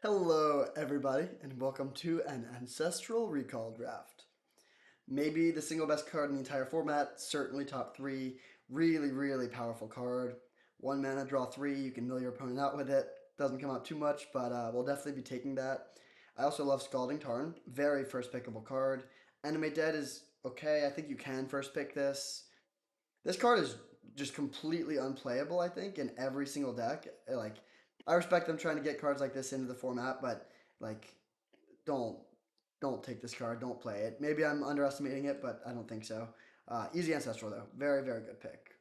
Hello, everybody, and welcome to an Ancestral Recall Draft. Maybe the single best card in the entire format, certainly top three. Really, really powerful card. One mana, draw three, you can mill your opponent out with it. Doesn't come out too much, but we'll definitely be taking that. I also love Scalding Tarn, very first pickable card. Animate Dead is okay, I think you can first pick this. This card is just completely unplayable, I think, in every single deck. Like, I respect them trying to get cards like this into the format, but like, don't don't take this card. Don't play it. Maybe I'm underestimating it, but I don't think so. Easy Ancestral though, very very good pick.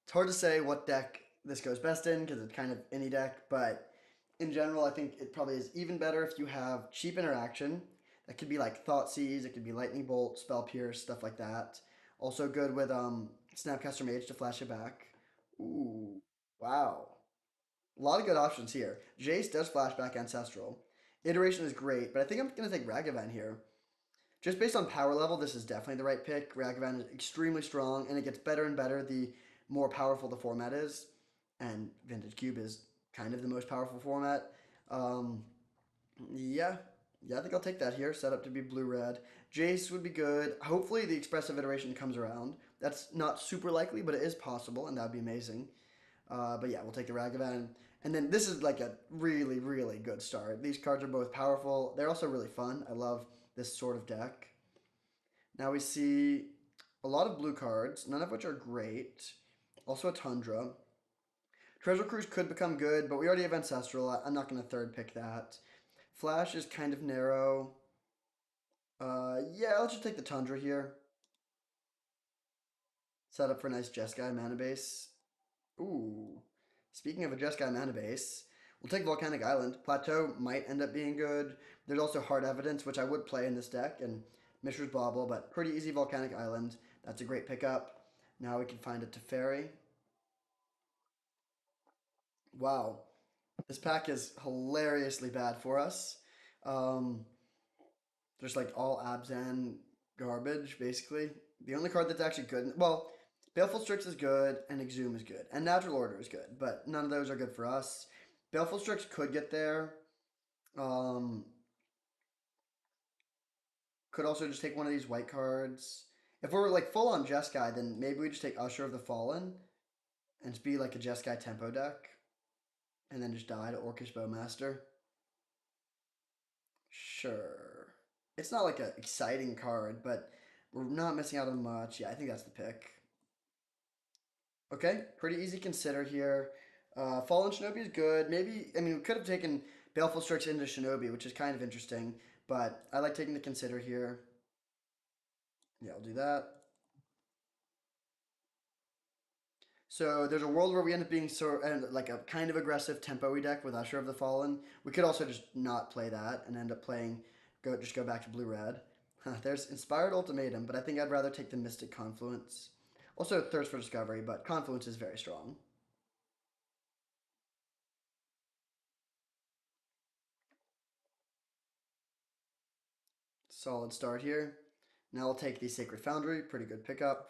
It's hard to say what deck this goes best in because it's kind of any deck, but in general, I think it probably is even better if you have cheap interaction. That could be like Thoughtseize, it could be Lightning Bolt, Spell Pierce, stuff like that. Also good with Snapcaster Mage to flash it back. Ooh, wow. A lot of good options here. Jace does flashback Ancestral. Iteration is great, but I think I'm going to take Ragavan here. Just based on power level, this is definitely the right pick. Ragavan is extremely strong, and it gets better and better the more powerful the format is. And Vintage Cube is kind of the most powerful format. Um, yeah, I think I'll take that here. Set up to be blue red. Jace would be good. Hopefully, the expressive iteration comes around. That's not super likely, but it is possible, and that would be amazing. But yeah, we'll take the Ragavan. And then this is like a really, really good start. These cards are both powerful. They're also really fun. I love this sort of deck. Now we see a lot of blue cards, none of which are great. Also a Tundra. Treasure Cruise could become good, but we already have Ancestral. I'm not going to third pick that. Flash is kind of narrow. Yeah, let's just take the Tundra here. Set up for a nice Jeskai mana base. Ooh. Speaking of a Jeskai mana base, we'll take Volcanic Island. Plateau might end up being good. There's also Hard Evidence, which I would play in this deck, and Mishra's Bauble, but pretty easy Volcanic Island. That's a great pickup. Now we can find a Teferi. Wow. This pack is hilariously bad for us. Um, just like all Abzan garbage, basically. The only card that's actually good, well, Baleful Strix is good, and Exhume is good, and Natural Order is good, but none of those are good for us. Baleful Strix could get there. Um, could also just take one of these white cards. If we're like full on Jeskai, then maybe we just take Usher of the Fallen and just be like a Jeskai tempo deck, and then just die to Orcish Bowmaster. Sure. It's not like an exciting card, but we're not missing out on much. Yeah, I think that's the pick. Okay, pretty easy consider here. Fallen Shinobi is good. Maybe, I mean, we could have taken Baleful Strix into Shinobi, which is kind of interesting, but I like taking the consider here. Yeah, I'll do that. So there's a world where we end up being like a kind of aggressive tempo-y deck with Usher of the Fallen. We could also just not play that and end up playing go back to blue red. There's Inspired Ultimatum, but I think I'd rather take the Mystic Confluence. Also Thirst for Discovery, but Confluence is very strong. Solid start here. Now I'll take the Sacred Foundry, pretty good pickup.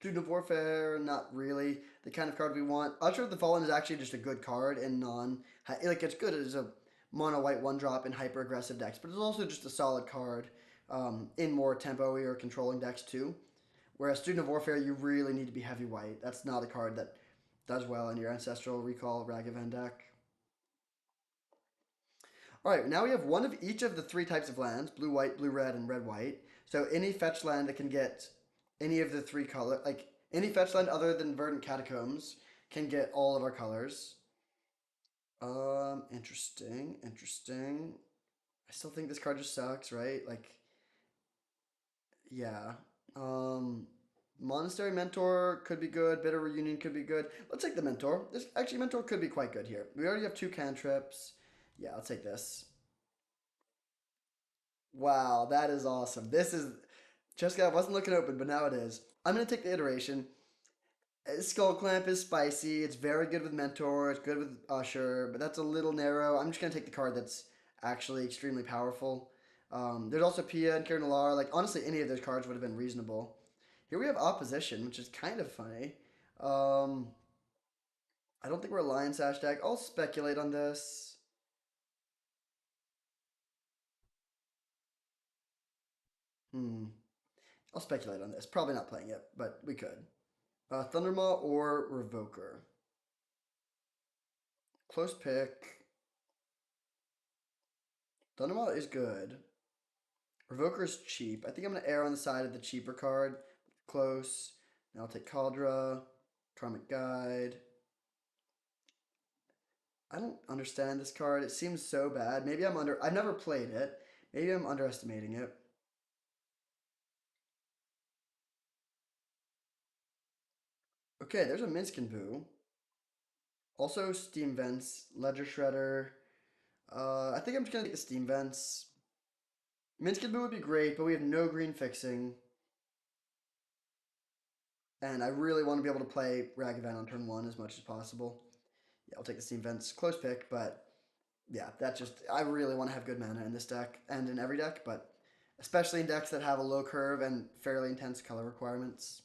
Student of Warfare, not really the kind of card we want. Usher of the Fallen is actually just a good card in like it's good as a mono white one drop in hyper aggressive decks, but it's also just a solid card in more tempo or controlling decks too. Whereas Student of Warfare, you really need to be heavy white. That's not a card that does well in your Ancestral Recall Ragavan deck. All right, now we have one of each of the three types of lands: blue, white, blue, red, and red, white. So any fetch land that can get any of the three color, like any fetch land other than Verdant Catacombs, can get all of our colors. Interesting, interesting. I still think this card just sucks, right? Like, yeah. Um, Monastery Mentor could be good. Bitter Reunion could be good. Let's take the Mentor. This actually Mentor could be quite good here. We already have two cantrips. Yeah, I'll take this. Wow, that is awesome. This is Jessica, I wasn't looking open, but now it is. I'm gonna take the iteration. Skull Clamp is spicy. It's very good with Mentor. It's good with Usher, but that's a little narrow. I'm just gonna take the card that's actually extremely powerful. There's also Pia and Kieran Lar. Like honestly, any of those cards would have been reasonable. Here we have Opposition, which is kind of funny. Um, I don't think we're a Lion Sash deck. I'll speculate on this. Hmm. I'll speculate on this. Probably not playing it, but we could. Thundermaw or Revoker. Close pick. Thundermaw is good. Revoker is cheap. I think I'm going to err on the side of the cheaper card. Close. Now I'll take Kaldra. Karmic Guide. I don't understand this card. It seems so bad. Maybe I'm under... I've never played it. Maybe I'm underestimating it. Okay, there's a Minskin Boo. Also Steam Vents. Ledger Shredder. I think I'm just going to take the Steam Vents. Minskin Boo would be great, but we have no green fixing. And I really want to be able to play Ragavan on turn 1 as much as possible. Yeah, I'll take the Steam Vents. Close pick, but yeah, that's just... I really want to have good mana in this deck and in every deck, but especially in decks that have a low curve and fairly intense color requirements.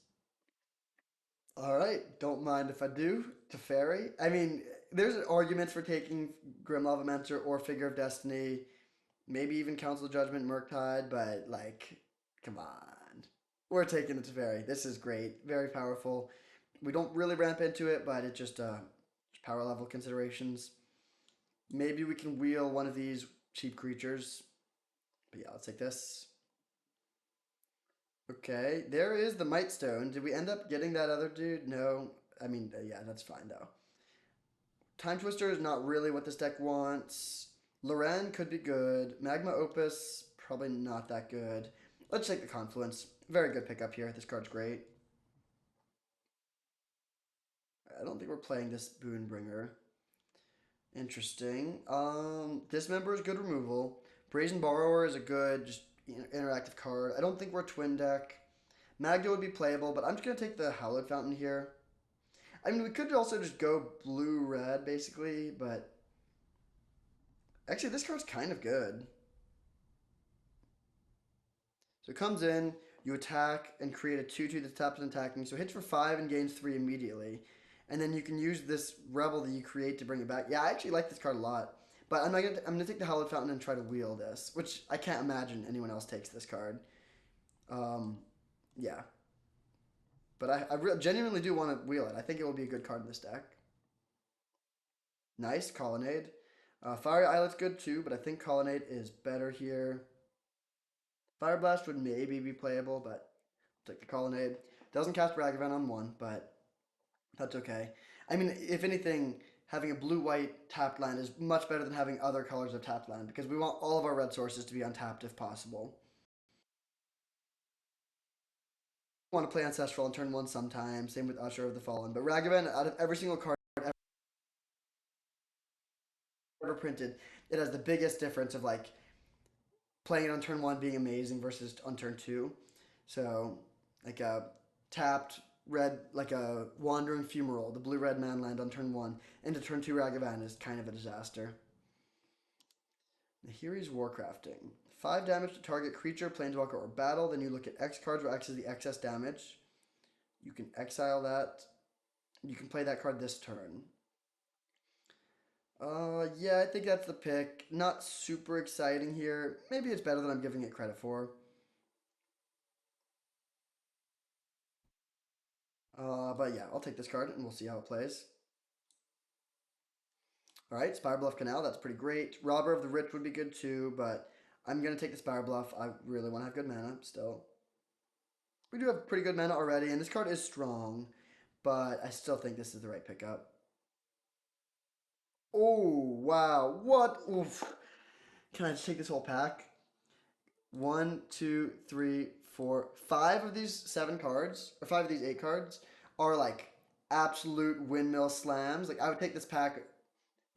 All right, don't mind if I do. Teferi. I mean, there's arguments for taking Grim Lava Mentor or Figure of Destiny, maybe even Council of Judgment, Murktide, but like, come on. We're taking the Teferi. This is great. Very powerful. We don't really ramp into it, but it just power level considerations. Maybe we can wheel one of these cheap creatures. But yeah, let's take this. Okay, there is the Might Stone. Did we end up getting that other dude? No. I mean, yeah, that's fine though. Time Twister is not really what this deck wants. Loran could be good. Magma Opus, probably not that good. Let's take the Confluence. Very good pickup here. This card's great. I don't think we're playing this Boonbringer. Interesting. Dismember is good removal. Brazen Borrower is a good, just interactive card. I don't think we're a twin deck. Magda would be playable, but I'm just gonna take the Hallowed Fountain here. I mean, we could also just go blue-red, basically, but... Actually, this card's kind of good. So it comes in, you attack, and create a 2-2 that taps and attacking. So it hits for 5 and gains 3 immediately. And then you can use this Rebel that you create to bring it back. Yeah, I actually like this card a lot. But I'm gonna take the Hallowed Fountain and try to wheel this, which I can't imagine anyone else takes this card. Um, yeah. But I genuinely do want to wheel it. I think it will be a good card in this deck. Nice, Colonnade. Fire Islet's good too, but I think Colonnade is better here. Fire Blast would maybe be playable, but I'll take the Colonnade. Doesn't cast Ragavan on 1, but that's okay. I mean, if anything, having a blue-white tapped land is much better than having other colors of tapped land, because we want all of our red sources to be untapped if possible. Want to play Ancestral on turn 1 sometimes, same with Usher of the Fallen, but Ragavan, out of every single card ever printed, it has the biggest difference of like playing it on turn 1 being amazing versus on turn 2. So, like a tapped red, like a Wandering Fumarole, the blue-red manland on turn 1, into turn 2 Ragavan is kind of a disaster. Nahiri's Warcrafting. 5 damage to target creature, planeswalker, or battle. Then you look at X cards where X is the excess damage. You can exile that. You can play that card this turn. Yeah, I think that's the pick. Not super exciting here. Maybe it's better than I'm giving it credit for. But yeah, I'll take this card and we'll see how it plays. All right, Spire Bluff Canal, that's pretty great. Robber of the Rich would be good too, but I'm going to take the Spire Bluff. I really want to have good mana still. We do have pretty good mana already, and this card is strong, but I still think this is the right pickup. Oh, wow. What? Oof. Can I just take this whole pack? 1, 2, 3, 4, 5 of these 7 cards, or 5 of these 8 cards, are like absolute windmill slams. Like I would take this pack,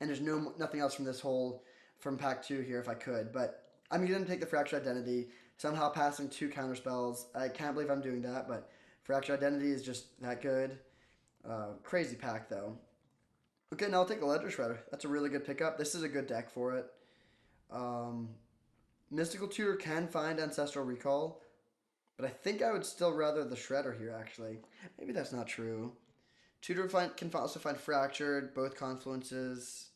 and there's nothing else from this whole from pack 2 here if I could. But I'm gonna take the Fractured Identity, somehow passing 2 counter spells. I can't believe I'm doing that, but Fractured Identity is just that good. Crazy pack though. Okay, now I'll take the Ledger Shredder. That's a really good pickup. This is a good deck for it. Um, Mystical Tutor can find Ancestral Recall, but I think I would still rather the Shredder here, actually. Maybe that's not true. Can also find Fractured, both confluences.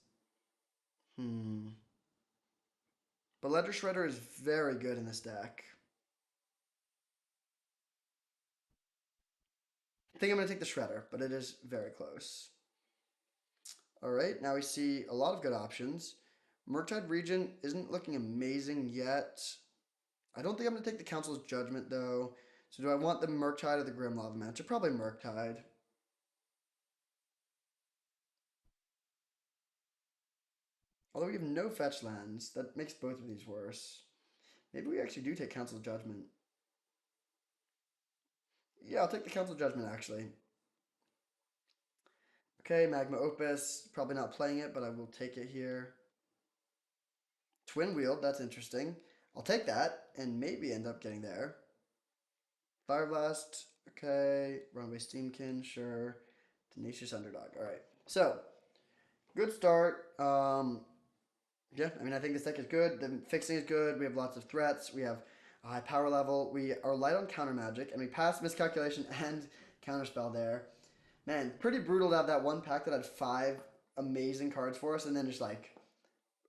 Hmm. But Ledger Shredder is very good in this deck. I think I'm going to take the Shredder, but it is very close. All right, now we see a lot of good options. Murktide Regent isn't looking amazing yet. I don't think I'm going to take the Council's Judgment, though. So do I want the Murktide or the Grim Lava Mantra? Probably Murktide. Although we have no fetch lands, that makes both of these worse. Maybe we actually do take Council's Judgment. Yeah, I'll take the Council Judgment, actually. Okay, Magma Opus. Probably not playing it, but I will take it here. Twin Wheeled, that's interesting. I'll take that, and maybe end up getting there. Fire Blast, okay. Runaway Steamkin, sure. Tenacious Underdog, alright. So, good start. Yeah, I mean, I think this deck is good. The fixing is good. We have lots of threats. We have a high power level. We are light on counter magic, and we passed Miscalculation and Counterspell there. Man, pretty brutal to have that one pack that had 5 amazing cards for us, and then just like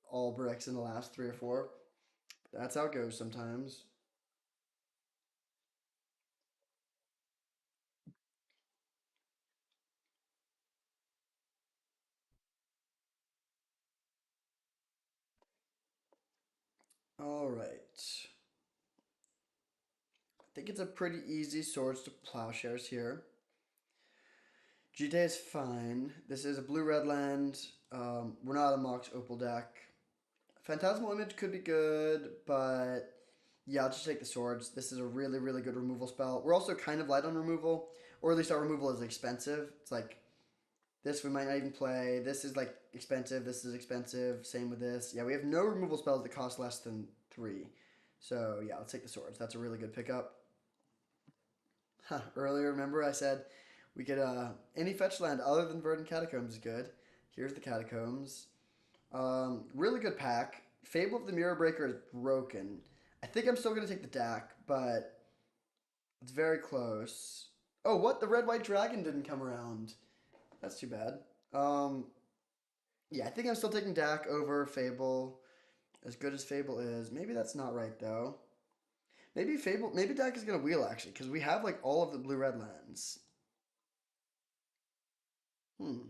all bricks in the last 3 or 4. That's how it goes sometimes. All right. I think it's a pretty easy Swords to Plowshares here. GTA is fine. This is a blue-red land. We're not a Mox Opal deck. Phantasmal Image could be good, but yeah, I'll just take the swords. This is a really, really good removal spell. We're also kind of light on removal, or at least our removal is expensive. It's like this we might not even play. This is like expensive. This is expensive. Same with this. Yeah, we have no removal spells that cost less than 3. So yeah, let's take the swords. That's a really good pickup. Huh, earlier, remember I said we could any fetch land other than Verdant Catacombs is good. Here's the Catacombs. Really good pack. Fable of the Mirror Breaker is broken. I think I'm still gonna take the DAC, but it's very close. Oh, what? The Red White Dragon didn't come around. That's too bad. Um, yeah, I think I'm still taking DAC over Fable. As good as Fable is, maybe that's not right though. Maybe DAC is gonna wheel actually, because we have like all of the blue red lands. Hmm.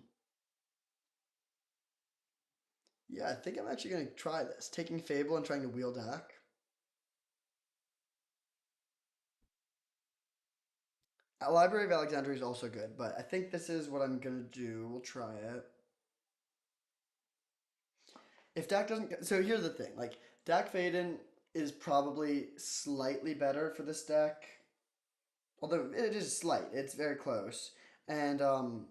Yeah, I think I'm actually gonna try this. Taking Fable and trying to wheel DAC. Library of Alexandria is also good, but I think this is what I'm gonna do. We'll try it. If Dak doesn't, so here's the thing: like Dak Faden is probably slightly better for this deck, although it is slight. It's very close, and um,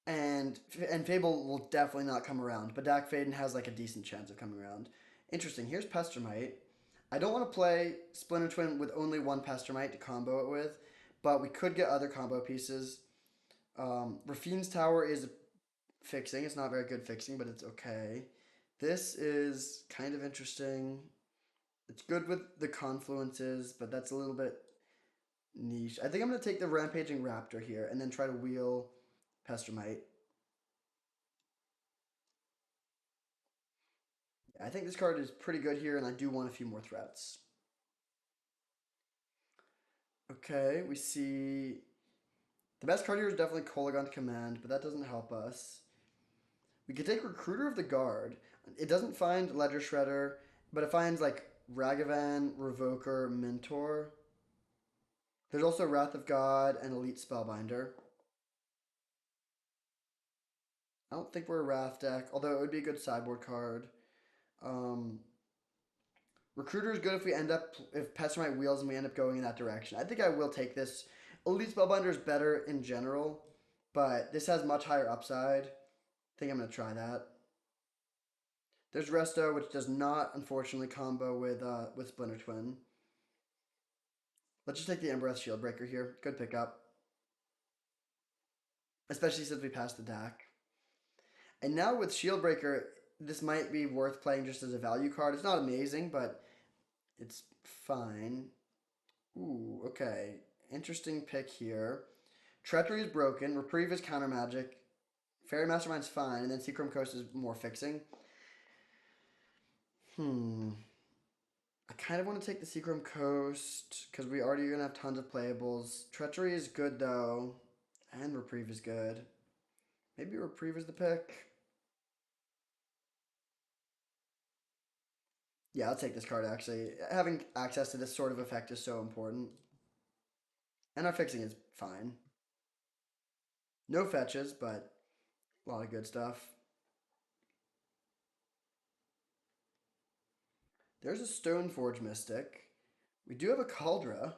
and Fable will definitely not come around, but Dak Faden has like a decent chance of coming around. Interesting. Here's Pestermite. I don't want to play Splinter Twin with only one Pestermite to combo it with, but we could get other combo pieces. Rafine's Tower is fixing. It's not very good fixing, but it's okay. This is kind of interesting. It's good with the confluences, but that's a little bit niche. I think I'm going to take the Rampaging Raptor here and then try to wheel Pestermite. I think this card is pretty good here, and I do want a few more threats. Okay, we see... The best card here is definitely Kolaghan Command, but that doesn't help us. We could take Recruiter of the Guard. It doesn't find Ledger Shredder, but it finds like Ragavan, Revoker, Mentor. There's also Wrath of God and Elite Spellbinder. I don't think we're a Wrath deck, although it would be a good sideboard card. Um, Recruiter is good if Pestermite wheels and we end up going in that direction. I think I will take this. Elite Spellbinder is better in general, but this has much higher upside. I think I'm going to try that. There's Resto, which does not, unfortunately, combo with Splinter Twin. Let's just take the Embereth Shieldbreaker here. Good pickup. Especially since we passed the DAC. And now with Shieldbreaker, this might be worth playing just as a value card. It's not amazing, but it's fine. Ooh, okay. Interesting pick here. Treachery is broken. Reprieve is counter magic. Fairy Mastermind's fine, and then Seachrome Coast is more fixing. Hmm. I kind of want to take the Seachrome Coast because we already are gonna have tons of playables. Treachery is good though, and Reprieve is good. Maybe Reprieve is the pick. Yeah, I'll take this card actually. Having access to this sort of effect is so important. And our fixing is fine. No fetches, but a lot of good stuff. There's a Stoneforge Mystic. We do have a Cauldra,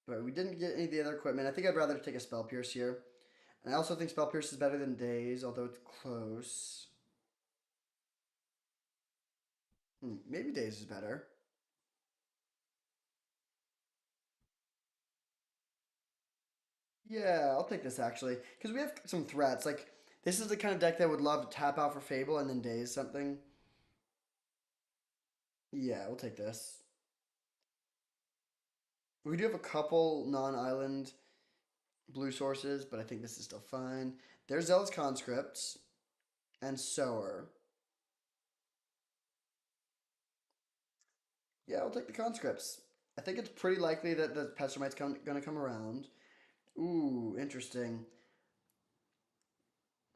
but we didn't get any of the other equipment. I think I'd rather take a Spell Pierce here. And I also think Spell Pierce is better than Daze, although it's close. Maybe Daze is better. Yeah, I'll take this actually. Because we have some threats. Like, this is the kind of deck that would love to tap out for Fable and then Daze something. Yeah, we'll take this. We do have a couple non-island blue sources, but I think this is still fine. There's Zealous Conscripts and Sower. Yeah, I'll take the Conscripts. I think it's pretty likely that the Pestermite's gonna come around. Ooh, interesting.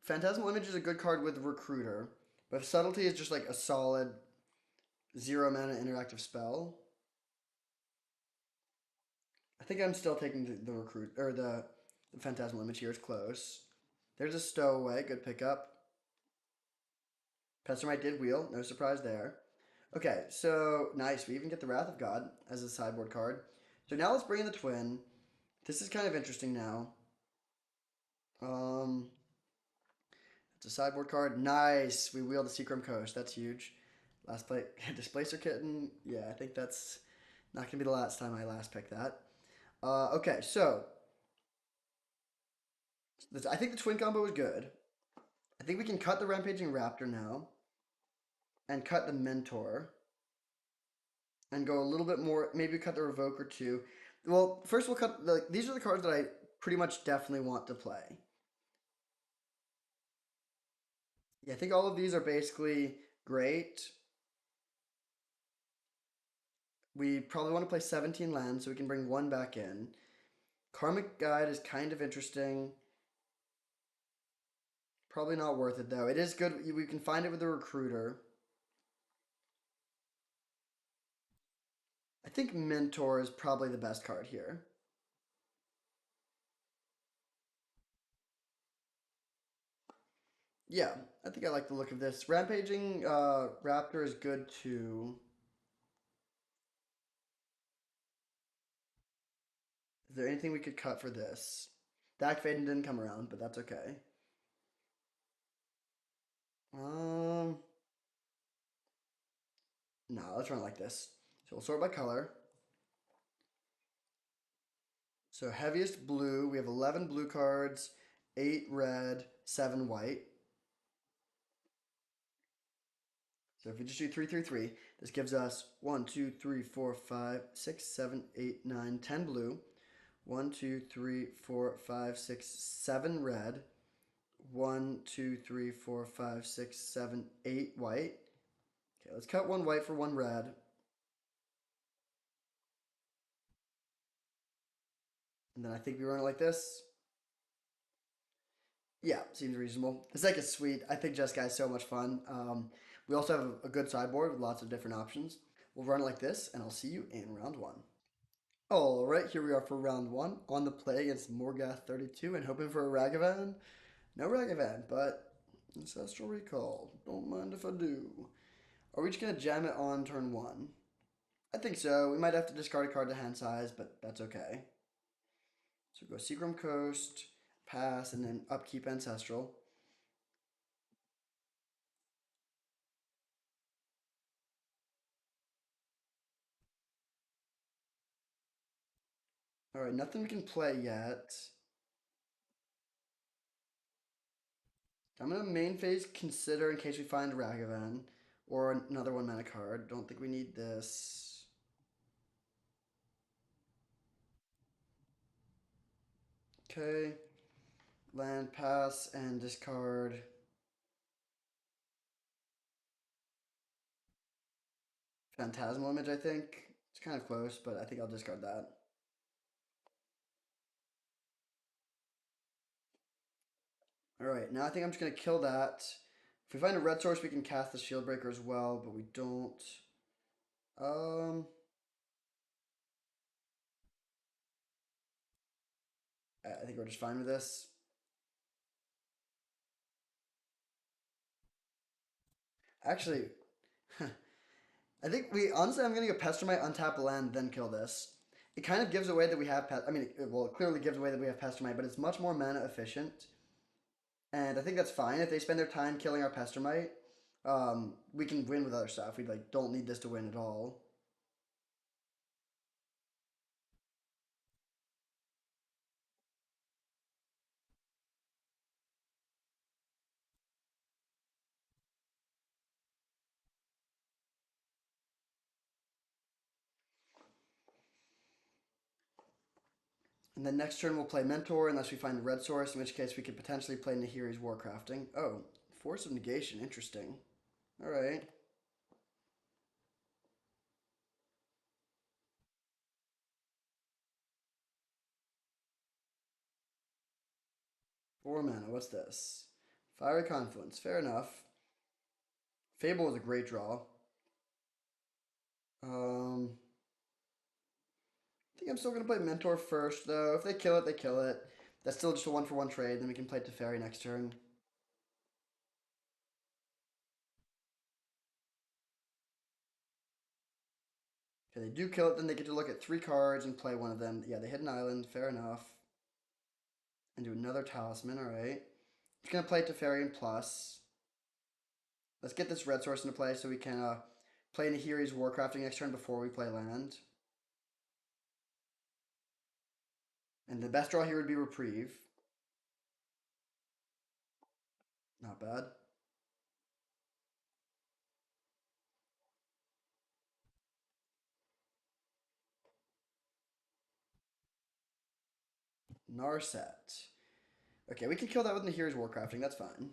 Phantasmal Image is a good card with Recruiter, but Subtlety is just like a solid 0 mana interactive spell. I think I'm still taking the recruit or the Phantasmal Image here. It's close. There's a Stowaway, good pickup. Pestermite did wheel, no surprise there. Okay, so nice. We even get the Wrath of God as a sideboard card. So now let's bring in the Twin. This is kind of interesting now. Um, it's a sideboard card. Nice. We wheel the Seachrome Coast. That's huge. Last play, Displacer Kitten. Yeah, I think that's not gonna be the last time I last pick that. Okay, so I think the Twin combo is good. I think we can cut the Rampaging Raptor now and cut the Mentor and go a little bit more. Maybe cut the Revoker too. Well, first we'll cut. These are the cards that I pretty much definitely want to play. Yeah, I think all of these are basically great. We probably want to play 17 lands so we can bring one back in. Karmic Guide is kind of interesting. Probably not worth it though. It is good. We can find it with the Recruiter. I think Mentor is probably the best card here. Yeah, I think I like the look of this. Rampaging Raptor is good too. Is there anything we could cut for this? Dak Faden didn't come around, but that's okay. Um, no, let's run it like this. So we'll sort by color. So heaviest blue, we have 11 blue cards, 8 red, 7 white. So if we just do 3, 3, 3, this gives us 1, 2, 3, 4, 5, 6, 7, 8, 9, 10 blue. 1, 2, 3, 4, 5, 6, 7 red. 1, 2, 3, 4, 5, 6, 7, 8 white. Okay, let's cut one white for one red. And then I think we run it like this. Yeah, seems reasonable. This deck is sweet. I think Jeskai is so much fun. We also have a good sideboard with lots of different options. We'll run it like this, and I'll see you in round one. All right, here we are for round one on the play against Morgath 32 and hoping for a Ragavan. No Ragavan, but Ancestral Recall. Don't mind if I do. Are we just going to jam it on turn one? I think so. We might have to discard a card to hand size, but that's okay. So go Seagram Coast, pass, and then upkeep Ancestral. All right, nothing we can play yet. I'm gonna main phase consider in case we find Ragavan or another 1 mana card. Don't think we need this. Okay. Land, pass, and discard. Phantasmal Image, I think. It's kind of close, but I think I'll discard that. Alright, now I think I'm just going to kill that. If we find a red source, we can cast the Shield Breaker as well, but we don't. I think we're just fine with this. Actually, I think honestly, I'm going to go Pestermite, untap land, then kill this. It kind of gives away that we have, well, it clearly gives away that we have Pestermite, but it's much more mana efficient. And I think that's fine. If they spend their time killing our Pestermite, we can win with other stuff. We like don't need this to win at all. And then next turn we'll play Mentor unless we find a red source, in which case we could potentially play Nahiri's Warcrafting. Oh, Force of Negation, interesting. Alright. 4 mana, what's this? Fiery Confluence, fair enough. Fable is a great draw. I think I'm still gonna play Mentor first though. If they kill it, they kill it. That's still just a 1-for-1 trade, then we can play Teferi next turn. Okay, they do kill it, then they get to look at 3 cards and play one of them. Yeah, they hit an island, fair enough. And do another Talisman, alright. Just gonna play Teferi plus. Let's get this red source into play so we can play Nahiri's Warcrafting next turn before we play land. And the best draw here would be Reprieve. Not bad. Narset. Okay, we can kill that with Nahiri's Warcrafting, that's fine.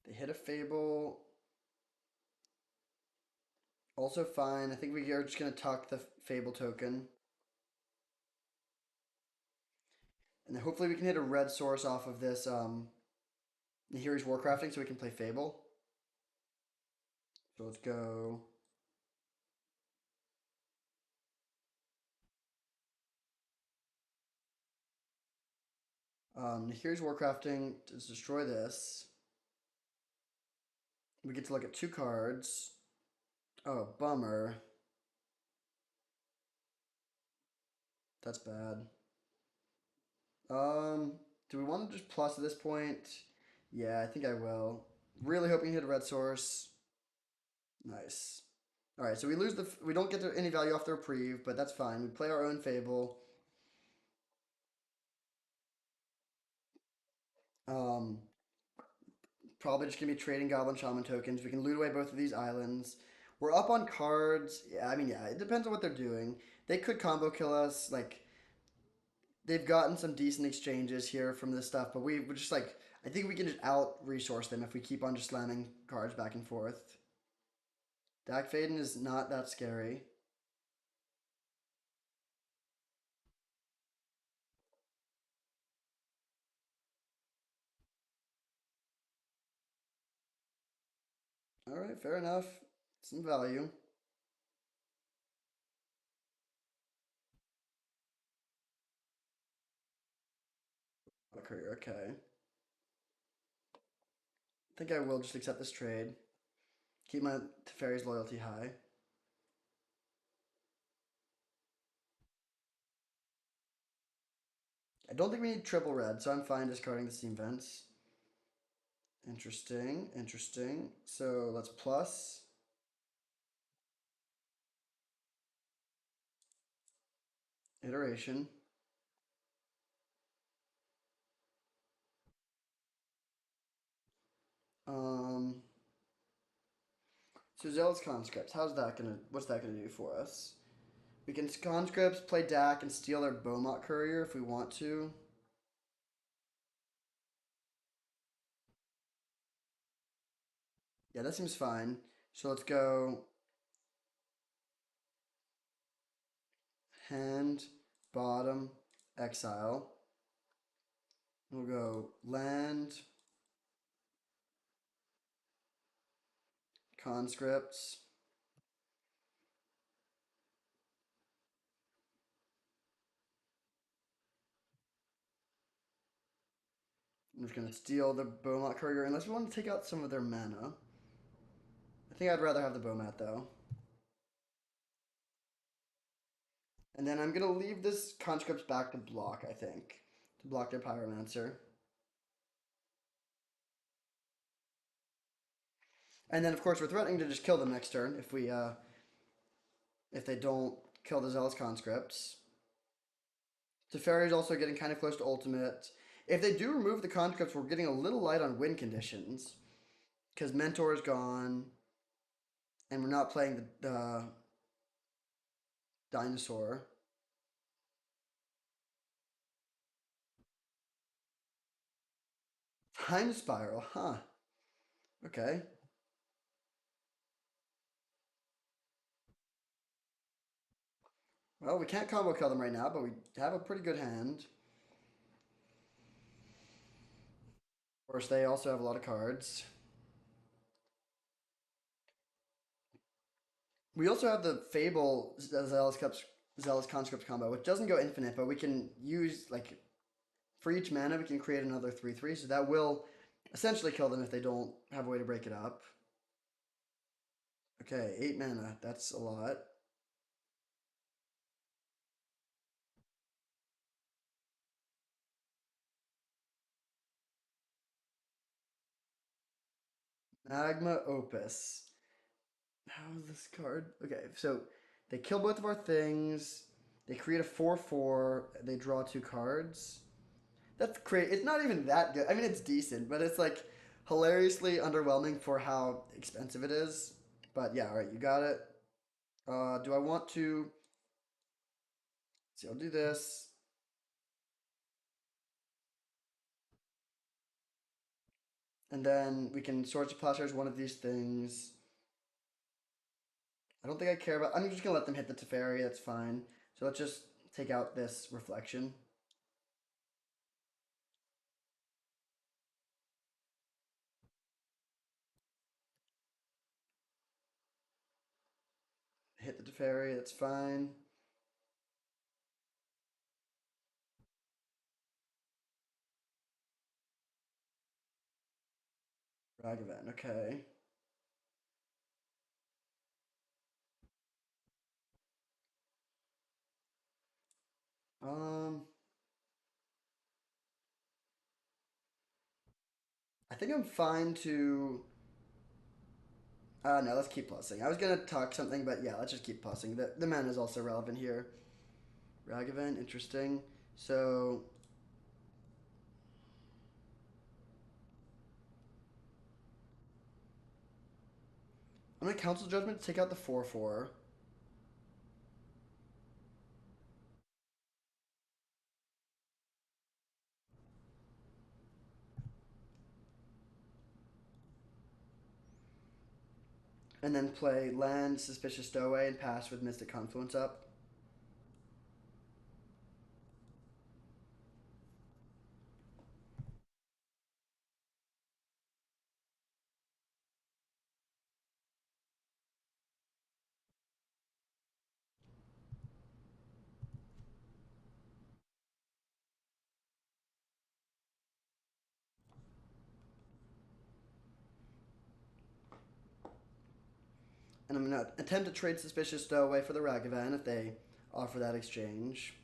They hit a Fable. Also fine. I think we are just going to tuck the Fable token. And then hopefully we can hit a red source off of this Nahiri's Warcrafting so we can play Fable. So let's go. Nahiri's Warcrafting to destroy this. We get to look at 2 cards. Oh, bummer. That's bad. Do we want to just plus at this point? Yeah, I think I will. Really hoping to hit a red source. Nice. All right, so we don't get any value off the reprieve, but that's fine. We play our own Fable. Um, Probably just gonna be trading Goblin Shaman tokens. We can loot away both of these islands. We're up on cards. Yeah, I mean, yeah, it depends on what they're doing. They could combo kill us. Like, they've gotten some decent exchanges here from this stuff, but we're just like, I think we can just out resource them if we keep on just slamming cards back and forth. Dak Faden is not that scary. All right, fair enough. Some value. Okay. I think I will just accept this trade. Keep my Teferi's loyalty high. I don't think we need triple red, so I'm fine discarding the Steam Vents. Interesting, interesting. So let's plus. Iteration. So Zealous Conscripts, what's that gonna do for us? We can conscripts play Dak and steal their Beaumont courier if we want to. Yeah, that seems fine. So let's go hand, bottom, exile. We'll go land, conscripts. I'm just gonna steal the Beaumont courier unless we want to take out some of their mana. I think I'd rather have the Beaumont though. And then I'm gonna leave this conscripts back to block, I think. To block their Pyromancer. And then of course we're threatening to just kill them next turn if they don't kill the Zealous Conscripts. Teferi's also getting kind of close to ultimate. If they do remove the conscripts, we're getting a little light on win conditions. Because Mentor is gone. And we're not playing the dinosaur. Time Spiral, huh? Okay. Well, we can't combo kill them right now, but we have a pretty good hand. Of course, they also have a lot of cards. We also have the Fable Zealous Conscript combo, which doesn't go infinite, but we can use, like, for each mana, we can create another 3/3, so that will essentially kill them if they don't have a way to break it up. Okay, 8 mana, that's a lot. Magma Opus. How is this card? Okay, so they kill both of our things. They create a 4/4. They draw 2 cards. That's great. It's not even that good. I mean, it's decent, but it's like hilariously underwhelming for how expensive it is. But yeah, all right, you got it. Do I want to? Let's see, I'll do this. And then we can Swords of Plowshares one of these things. I don't think I care about. I'm just gonna let them hit the Teferi. That's fine. So let's just take out this reflection. Hit the Teferi. That's fine. Ragavan. Okay. Um, I think I'm fine to. No, let's keep plussing. I was gonna talk something, but yeah, let's just keep plussing. The mana is also relevant here. Ragavan, interesting. So I'm gonna Council Judgment to take out the 4/4. And then play land Suspicious Stowaway and pass with Mystic Confluence up. And I'm gonna attempt to trade Suspicious Stowaway for the Ragavan if they offer that exchange.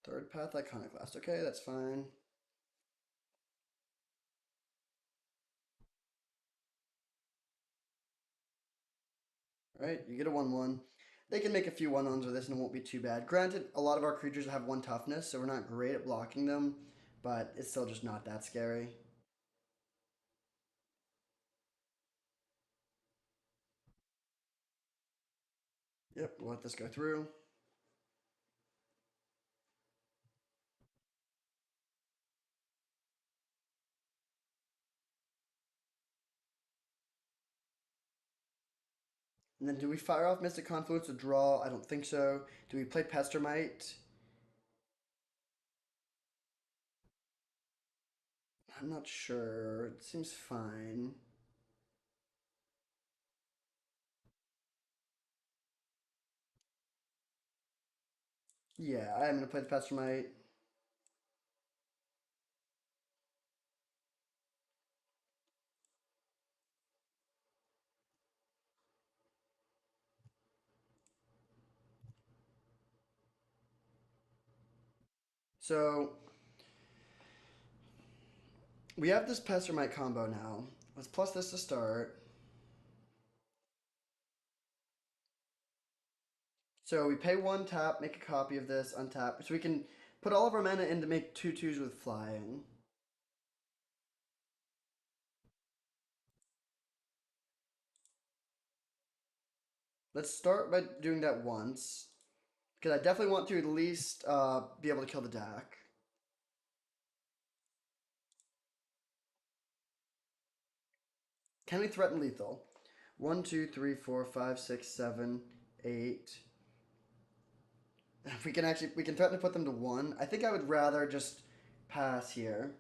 Third path Iconoclast. Okay, that's fine. Right? You get a 1/1. They can make a few 1/1s with this and it won't be too bad. Granted, a lot of our creatures have 1 toughness, so we're not great at blocking them, but it's still just not that scary. Yep, we'll let this go through. And then do we fire off Mystic Confluence to draw? I don't think so. Do we play Pestermite? I'm not sure. It seems fine. Yeah, I'm gonna play the Pestermite. So we have this Pestermite combo now. Let's plus this to start. So we pay 1 tap, make a copy of this, untap. So we can put all of our mana in to make 2/2s with flying. Let's start by doing that once. Because I definitely want to at least be able to kill the Dak. Can we threaten lethal? 1, 2, 3, 4, 5, 6, 7, 8. If we can actually, we can threaten to put them to 1. I think I would rather just pass here.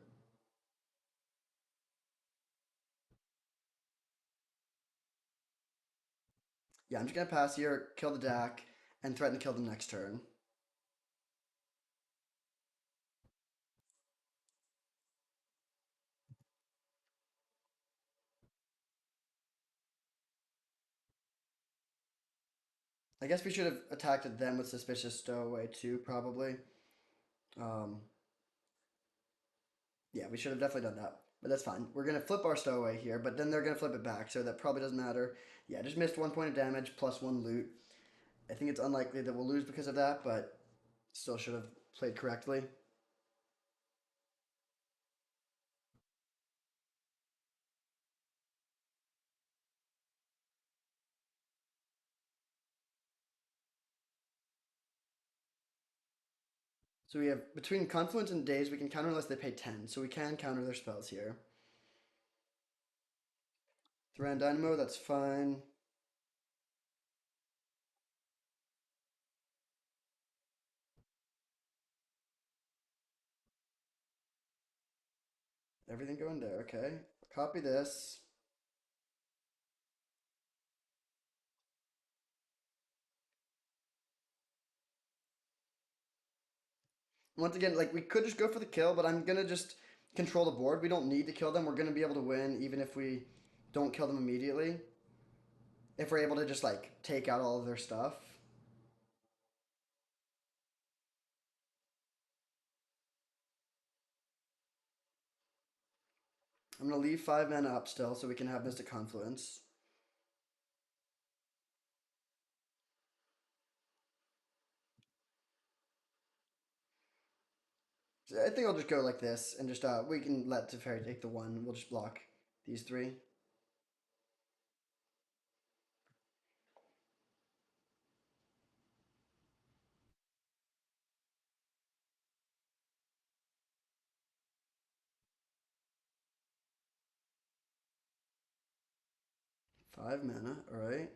Yeah, I'm just gonna pass here, kill the Dak, and threaten to kill them next turn. I guess we should have attacked them with Suspicious Stowaway too, probably. Um, yeah, we should have definitely done that. But that's fine. We're going to flip our Stowaway here, but then they're going to flip it back, so that probably doesn't matter. Yeah, just missed 1 point of damage plus 1 loot. I think it's unlikely that we'll lose because of that, but still should have played correctly. So we have between Confluence and Daze, we can counter unless they pay 10, so we can counter their spells here. Thran Dynamo, that's fine. Everything going there, okay. Copy this. Once again, like we could just go for the kill, but I'm gonna just control the board. We don't need to kill them. We're gonna be able to win even if we don't kill them immediately. If we're able to just like take out all of their stuff. I'm gonna leave 5 mana up still so we can have Mystic Confluence. So I think I'll just go like this and just we can let Teferi take the 1. We'll just block these 3. 5 mana, alright.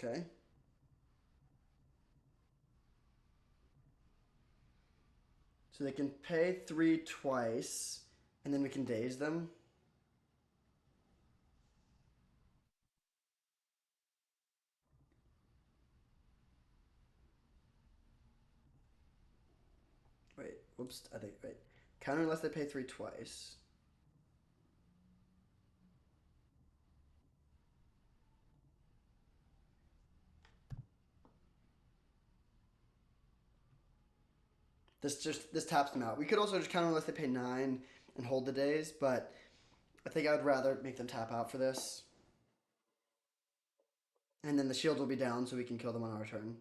Okay. So they can pay 3 twice, and then we can daze them. Wait, whoops, I think, wait. Counter unless they pay 3 twice. This taps them out. We could also just counter unless they pay 9 and hold the days, but I think I would rather make them tap out for this. And then the shield will be down so we can kill them on our turn.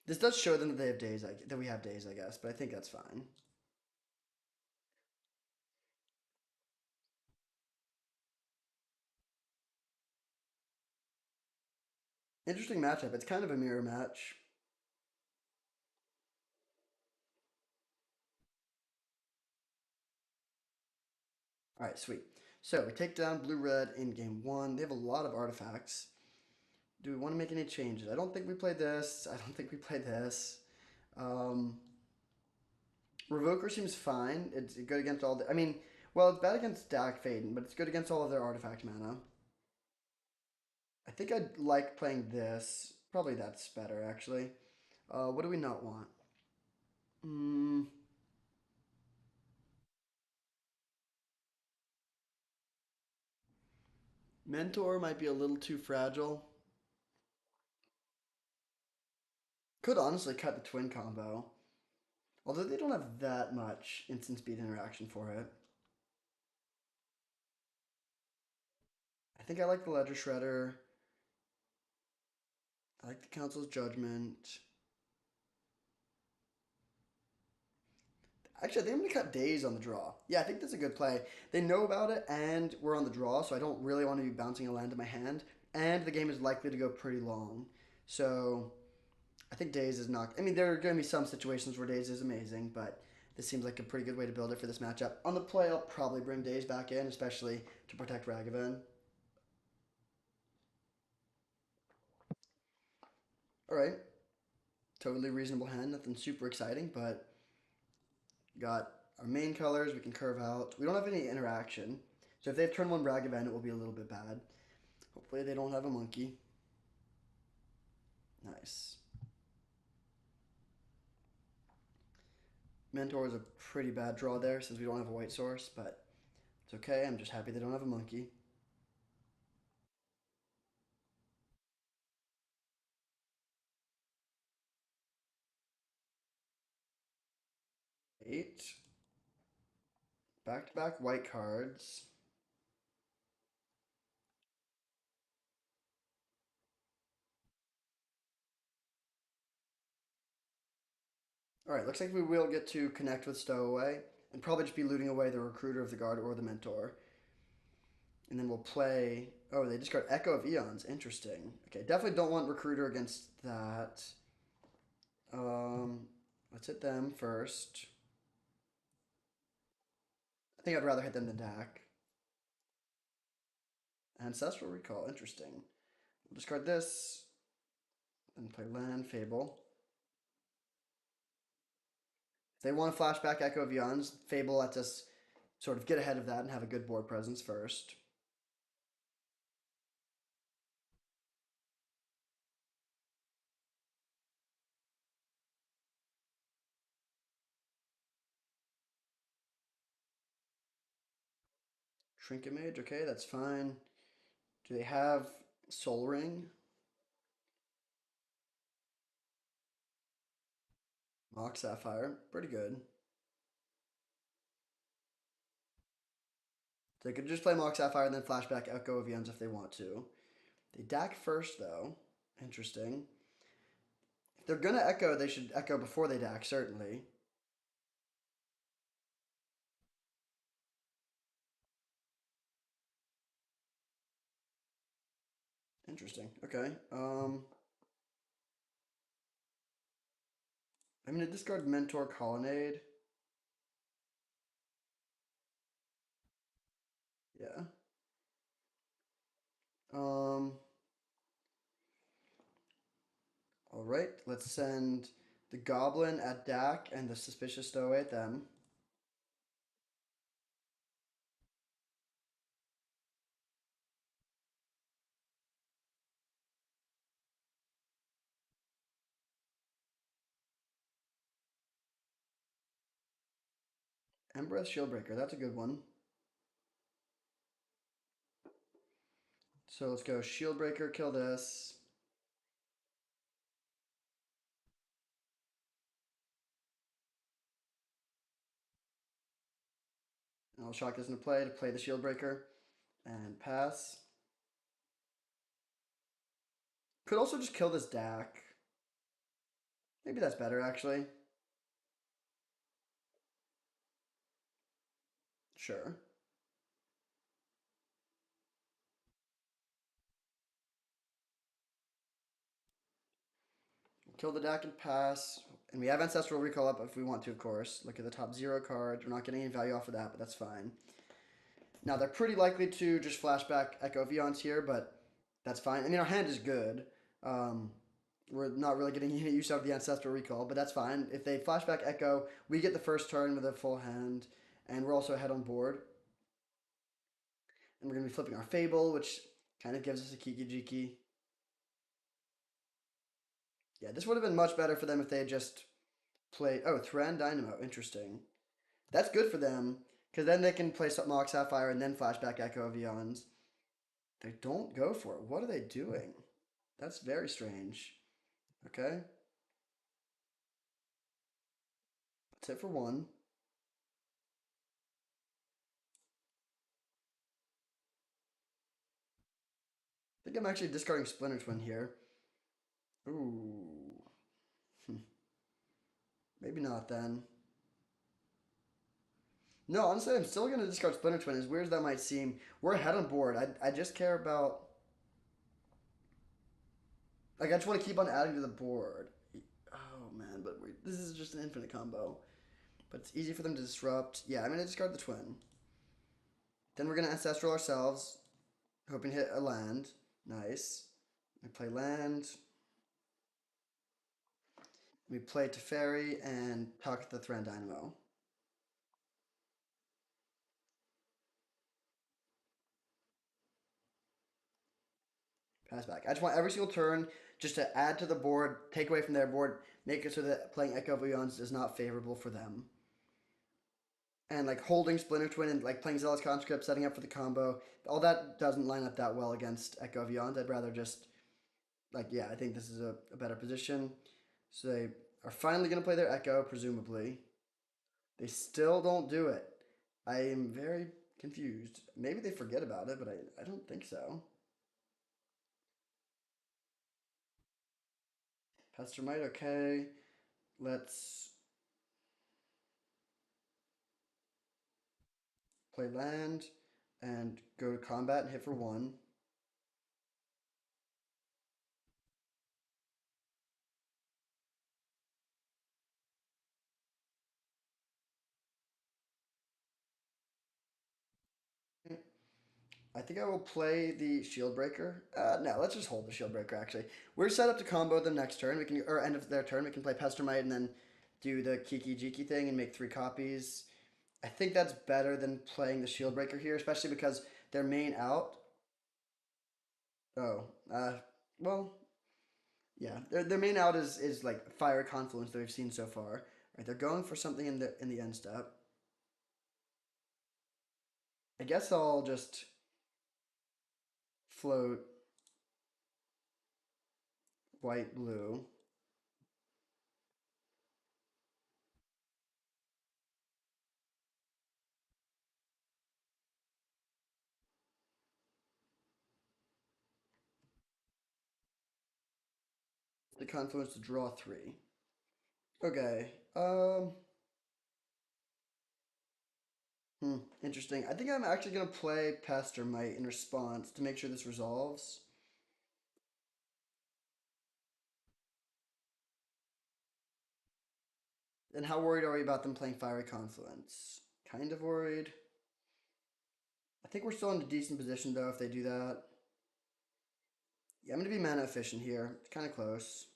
This does show them that they have days, that we have days, I guess, but I think that's fine. Interesting matchup. It's kind of a mirror match. All right, sweet. So we take down blue-red in game one. They have a lot of artifacts. Do we want to make any changes? I don't think we play this. I don't think we play this. Um, Revoker seems fine. It's good against all the. I mean, well, it's bad against Dak Faden, but it's good against all of their artifact mana. I think I'd like playing this. Probably that's better, actually. What do we not want? Mm, Mentor might be a little too fragile. Could honestly cut the twin combo. Although they don't have that much instant speed interaction for it. I think I like the Ledger Shredder. I like the Council's Judgment. Actually, I think I'm going to cut Days on the draw. Yeah, I think that's a good play. They know about it, and we're on the draw, so I don't really want to be bouncing a land in my hand. And the game is likely to go pretty long. So I think Days is not. I mean, there are going to be some situations where Days is amazing, but this seems like a pretty good way to build it for this matchup. On the play, I'll probably bring Days back in, especially to protect Ragavan. All right. Totally reasonable hand. Nothing super exciting, but got our main colors. We can curve out. We don't have any interaction. So if they have turn one Ragavan, it will be a little bit bad. Hopefully they don't have a monkey. Nice. Mentor is a pretty bad draw there since we don't have a white source, but it's okay. I'm just happy they don't have a monkey. Eight. Back to back white cards. All right, looks like we will get to connect with Stowaway and probably just be looting away the Recruiter of the Guard or the Mentor. And then we'll play. Oh, they discard Echo of Eons. Interesting. Okay, definitely don't want Recruiter against that. Let's hit them first. I think I'd rather hit them than Dak. Ancestral Recall. Interesting. We'll discard this. Then play Land Fable. If they want to flashback Echo of Eons, Fable lets us sort of get ahead of that and have a good board presence first. Trinket Mage, okay, that's fine. Do they have Soul Ring? Mox Sapphire, pretty good. They could just play Mox Sapphire and then flashback Echo of Eons if they want to. They Dak first, though. Interesting. If they're gonna Echo, they should Echo before they Dak, certainly. Interesting. Okay. I'm gonna discard Mentor Colonnade. Yeah. Um. All right. Let's send the Goblin at Dak and the Suspicious Stowaway at them. Embereth Shieldbreaker, that's a good one. So let's go Shieldbreaker, kill this. And I'll shock this into play to play the Shieldbreaker and pass. Could also just kill this Dak. Maybe that's better, actually. Sure. Kill the Dak and pass. And we have Ancestral Recall up if we want to, of course. Look at the top 0 cards. We're not getting any value off of that, but that's fine. Now, they're pretty likely to just flashback Echo Vions here, but that's fine. I mean, our hand is good. Um, we're not really getting any use out of the Ancestral Recall, but that's fine. If they flashback Echo, we get the first turn with a full hand, and we're also ahead on board. And we're going to be flipping our Fable, which kind of gives us a Kiki Jiki. Yeah, this would have been much better for them if they had just played. Oh, Thran Dynamo. Interesting. That's good for them, because then they can play Mox Sapphire and then flashback Echo of Eons. They don't go for it. What are they doing? That's very strange. Okay. That's it for one. I think I'm actually discarding Splinter Twin here. Ooh. Maybe not then. No, honestly, I'm still going to discard Splinter Twin. As weird as that might seem, we're ahead on board. I just care about. Like, I just want to keep on adding to the board. Oh, man, but this is just an infinite combo. But it's easy for them to disrupt. Yeah, I'm going to discard the Twin. Then we're going to Ancestral ourselves, hoping to hit a land. Nice. We play land. We play Teferi and tuck the Thran Dynamo. Pass back. I just want every single turn just to add to the board, take away from their board, make it so that playing Echo of Eons is not favorable for them. And like holding Splinter Twin and like playing Zealous Conscript, setting up for the combo, all that doesn't line up that well against Echo of Eons. I'd rather just like, yeah, I think this is a better position. So they are finally going to play their Echo, presumably. They still don't do it. I am very confused. Maybe they forget about it, but I don't think so. Pestermite, okay. Let's play land and go to combat and hit for one. I think I will play the Shield Breaker. No, let's just hold the Shield Breaker. Actually, we're set up to combo them next turn. We can, or end of their turn, we can play Pestermite and then do the Kiki Jiki thing and make 3 copies. I think that's better than playing the Shield Breaker here, especially because their main out. Oh, well, yeah, their main out is like Fire Confluence that we've seen so far. Right, they're going for something in the end step. I guess I'll just float white blue. The Confluence to draw 3. Okay. Interesting. I think I'm actually gonna play Pestermite in response to make sure this resolves. And how worried are we about them playing Fiery Confluence? Kind of worried. I think we're still in a decent position though if they do that. Yeah, I'm gonna be mana efficient here. It's kind of close.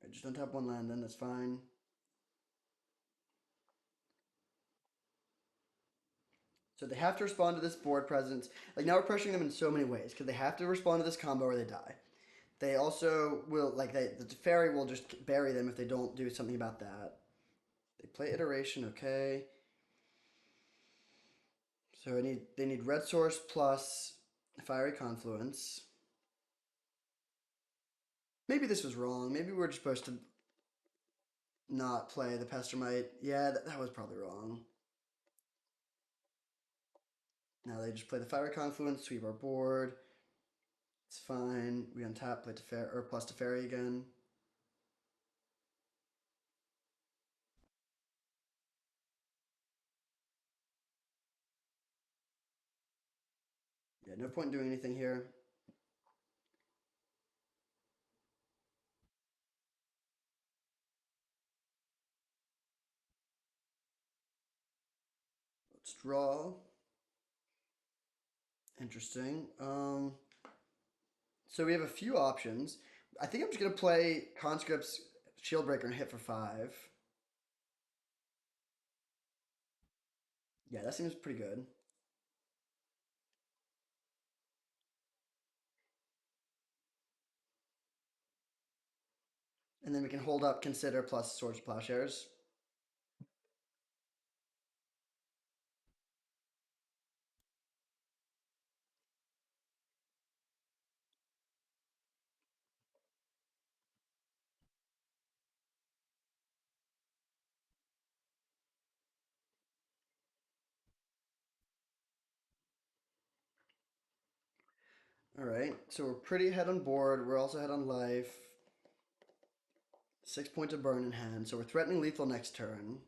I just don't have one land then, that's fine. So they have to respond to this board presence. Like now we're pressuring them in so many ways because they have to respond to this combo or they die. They also will like the fairy will just bury them if they don't do something about that. They play iteration, okay. So they need red source plus fiery confluence. Maybe this was wrong. Maybe we're just supposed to not play the Pestermite. Yeah, that was probably wrong. Now they just play the fiery confluence, sweep our board. It's fine. We untap, play Teferi or plus Teferi again. Yeah, no point in doing anything here. Let's draw. Interesting. So we have a few options. I think I'm just gonna play Conscript's Shieldbreaker and hit for 5. Yeah, that seems pretty good. And then we can hold up Consider plus Swords to Plowshares. All right, so we're pretty ahead on board. We're also ahead on life. 6 points of burn in hand, so we're threatening lethal next turn.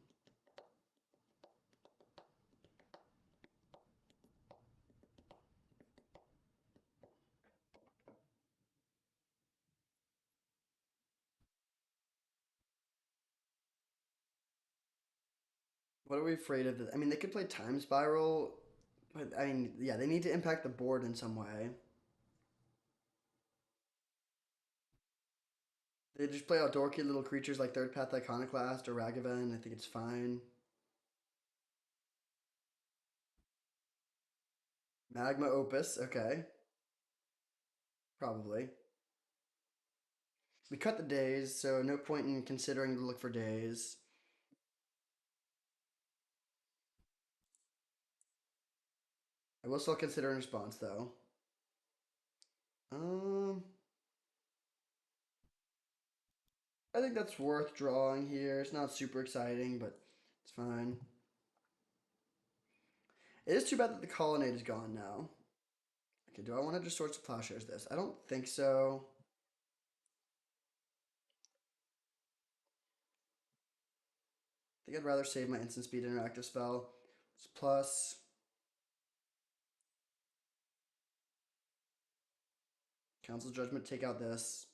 What are we afraid of? I mean, they could play Time Spiral, but I mean, yeah, they need to impact the board in some way. They just play out dorky little creatures like Third Path Iconoclast or Ragavan. I think it's fine. Magma Opus, okay. Probably. We cut the days, so no point in considering to look for days. I will still consider in response, though. Um, I think that's worth drawing here. It's not super exciting, but it's fine. It is too bad that the Colonnade is gone now. Okay, do I want to just Swords to Plowshares this? I don't think so. I think I'd rather save my instant speed interactive spell. It's plus. Council's Judgment, take out this.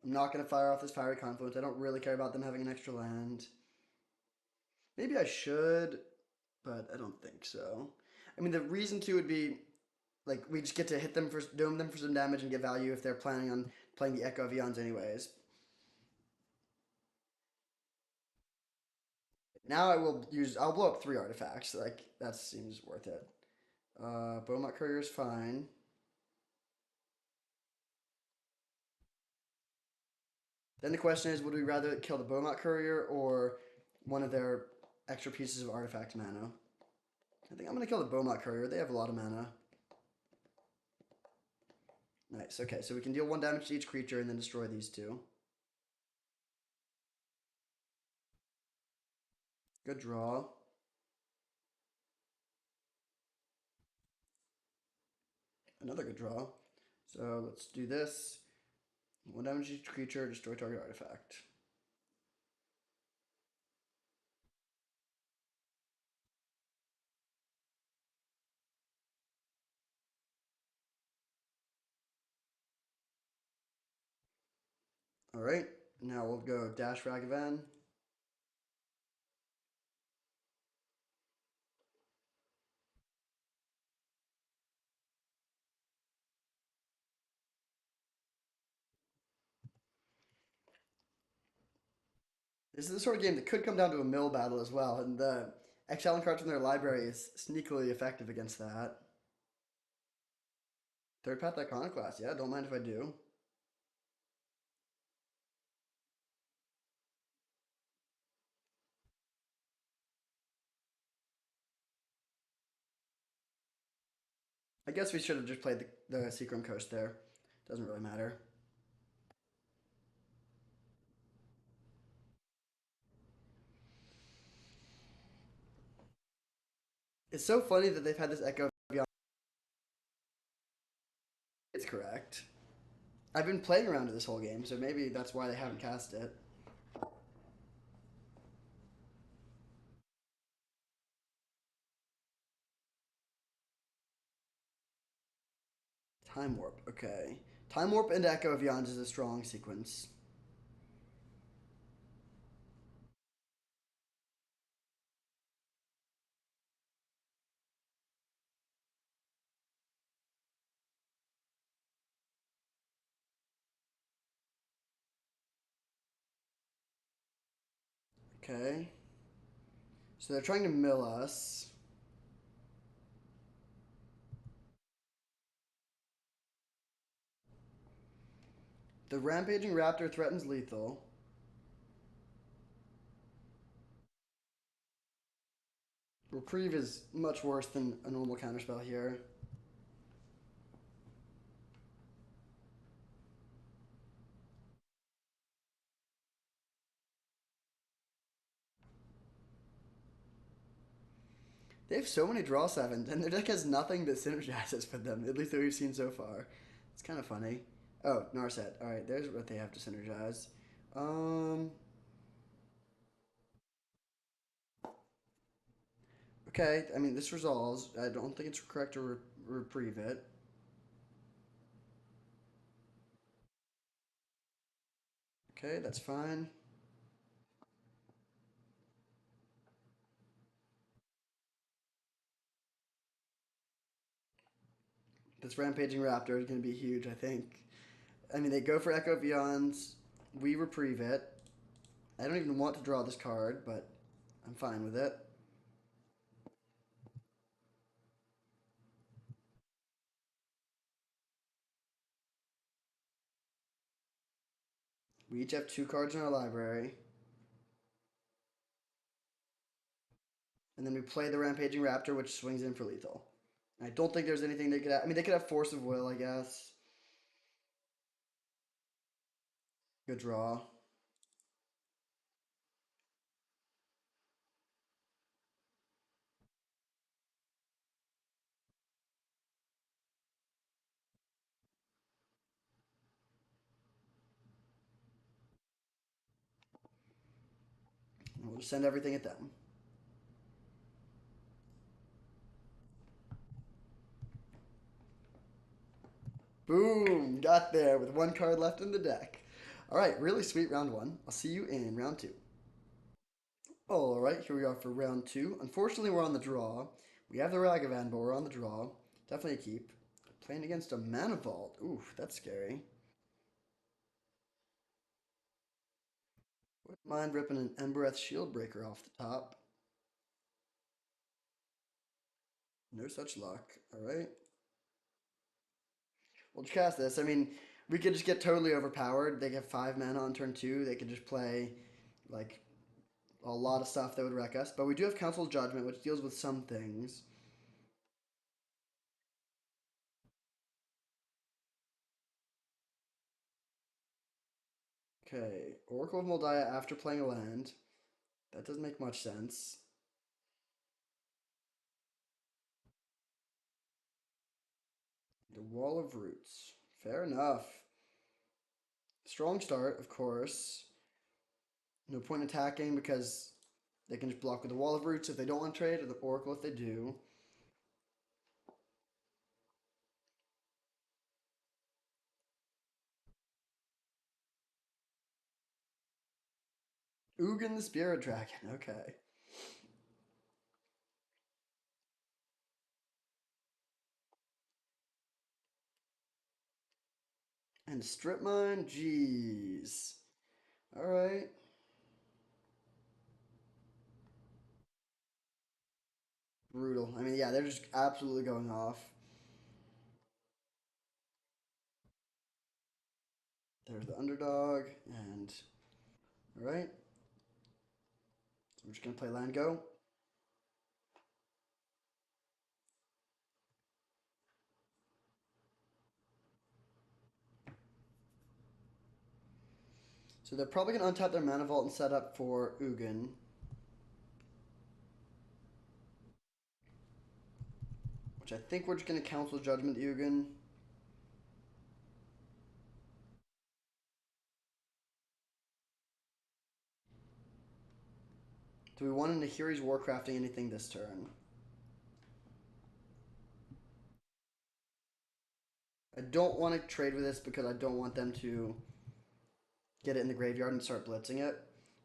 I'm not going to fire off this Fiery Confluence. I don't really care about them having an extra land. Maybe I should, but I don't think so. I mean, the reason to would be like we just get to hit them for dome them for some damage and get value if they're planning on playing the Echo of Eons anyways. Now I'll blow up 3 artifacts. Like that seems worth it. Beaumont Courier is fine. Then the question is, would we rather kill the Beaumont Courier or one of their extra pieces of artifact mana? I think I'm gonna kill the Beaumont Courier. They have a lot of mana. Nice. Okay, so we can deal 1 damage to each creature and then destroy these 2. Good draw. Another good draw. So let's do this. 1 damage to each creature, destroy target artifact. All right. Now we'll go Dash Ragavan. This is the sort of game that could come down to a mill battle as well, and the Exile cards from their library is sneakily effective against that. Third Path Iconoclast, yeah, don't mind if I do. I guess we should have just played the Seachrome Coast there. Doesn't really matter. It's so funny that they've had this Echo Beyond. It's correct. I've been playing around to this whole game, so maybe that's why they haven't cast it. Time Warp, okay. Time Warp and Echo of Yawns is a strong sequence. Okay. So they're trying to mill us. The Rampaging Raptor threatens lethal. Reprieve is much worse than a normal counterspell here. They have so many draw sevens, and their deck has nothing that synergizes with them, at least that we've seen so far. It's kind of funny. Oh, Narset. Alright, there's what they have to synergize. Um. Okay, I mean, this resolves. I don't think it's correct to reprieve it. Okay, that's fine. This Rampaging Raptor is going to be huge, I think. I mean, they go for Echo of Eons. We reprieve it. I don't even want to draw this card, but I'm fine with it. We each have two cards in our library. And then we play the Rampaging Raptor, which swings in for lethal. I don't think there's anything they could have. I mean, they could have Force of Will, I guess. Good draw. We'll just send everything at them. Boom! Got there with one card left in the deck. All right, really sweet round one. I'll see you in round two. All right, here we are for round two. Unfortunately, we're on the draw. We have the Ragavan, but we're on the draw. Definitely a keep. Playing against a Mana Vault. Oof, that's scary. Wouldn't mind ripping an Embereth Shieldbreaker off the top. No such luck. All right. We'll just cast this. I mean, we could just get totally overpowered. They get 5 mana on turn two. They could just play like a lot of stuff that would wreck us. But we do have Council's Judgment, which deals with some things. Okay, Oracle of Moldiah after playing a land. That doesn't make much sense. The Wall of Roots. Fair enough. Strong start, of course. No point attacking because they can just block with the Wall of Roots if they don't want to trade, or the Oracle if they do. Ugin the Spirit Dragon. Okay. And Strip Mine. Jeez. All right. brutal. I mean, yeah, they're just absolutely going off. There's the underdog, and all right. So I'm just gonna play land go. So they're probably gonna untap their mana vault and set up for Ugin, which I think we're just gonna Council Judgment Ugin. Do we want Nahiri's Warcrafting anything this turn? I don't want to trade with this because I don't want them to get it in the graveyard and start blitzing it.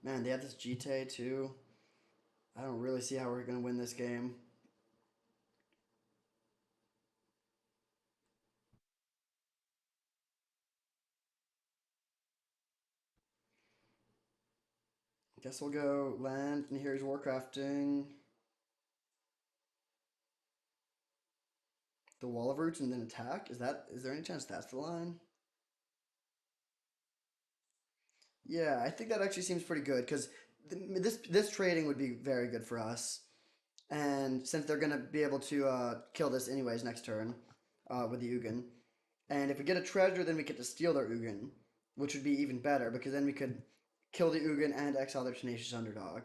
Man, they have this Jite too. I don't really see how we're gonna win this game. Guess we'll go land, and here's Warcrafting, the Wall of Roots, and then attack. Is there any chance that's the line? Yeah, I think that actually seems pretty good because this trading would be very good for us. And since they're gonna be able to kill this anyways next turn with the Ugin, and if we get a treasure, then we get to steal their Ugin, which would be even better because then we could kill the Ugin and exile their Tenacious Underdog.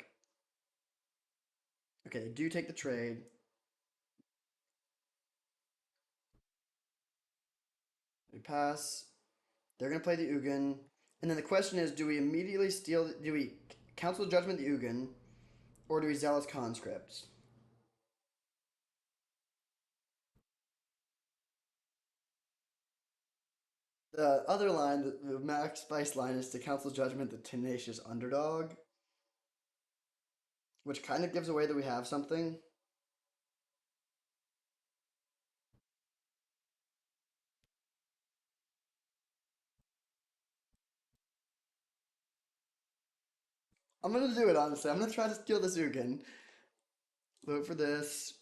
Okay, they do take the trade. We pass. They're gonna play the Ugin, and then the question is: do we immediately steal? Do we Council Judgment the Ugin, or do we Zealous Conscript? The other line, the Max Spice line, is to Council Judgment the Tenacious Underdog, which kind of gives away that we have something. I'm gonna do it honestly. I'm gonna try to steal this Ugin. Vote for this.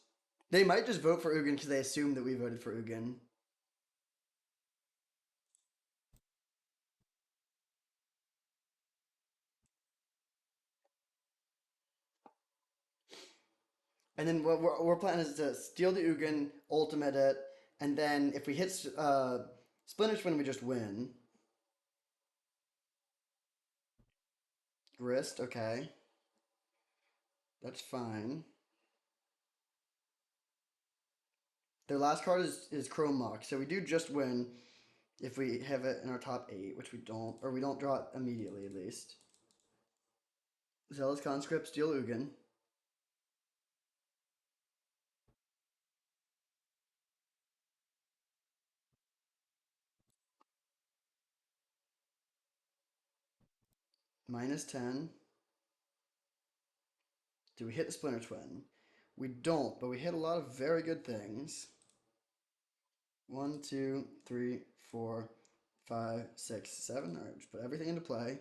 They might just vote for Ugin because they assume that we voted for Ugin. And then what we're planning is to steal the Ugin, ultimate it, and then if we hit Splinter Twin, we just win. Grist, okay. That's fine. Their last card is Chrome Mox, so we do just win if we have it in our top 8, which we don't, or we don't draw it immediately at least. Zealous Conscript, steal Ugin. -10. Do we hit the Splinter Twin? We don't, but we hit a lot of very good things. 1, 2, 3, 4, 5, 6, 7. All right, just put everything into play.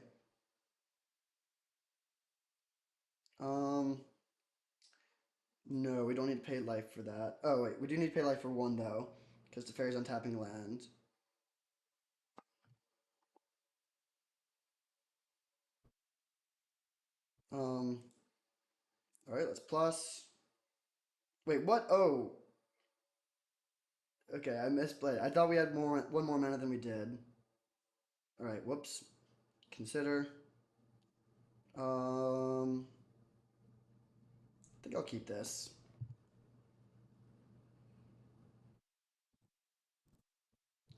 Um, no, we don't need to pay life for that. Oh wait, we do need to pay life for one though, because the fairy's untapping land. Um, all right, let's plus. Wait, what? Oh, okay, I misplayed. I thought we had one more mana than we did. All right, whoops. Consider. I think I'll keep this.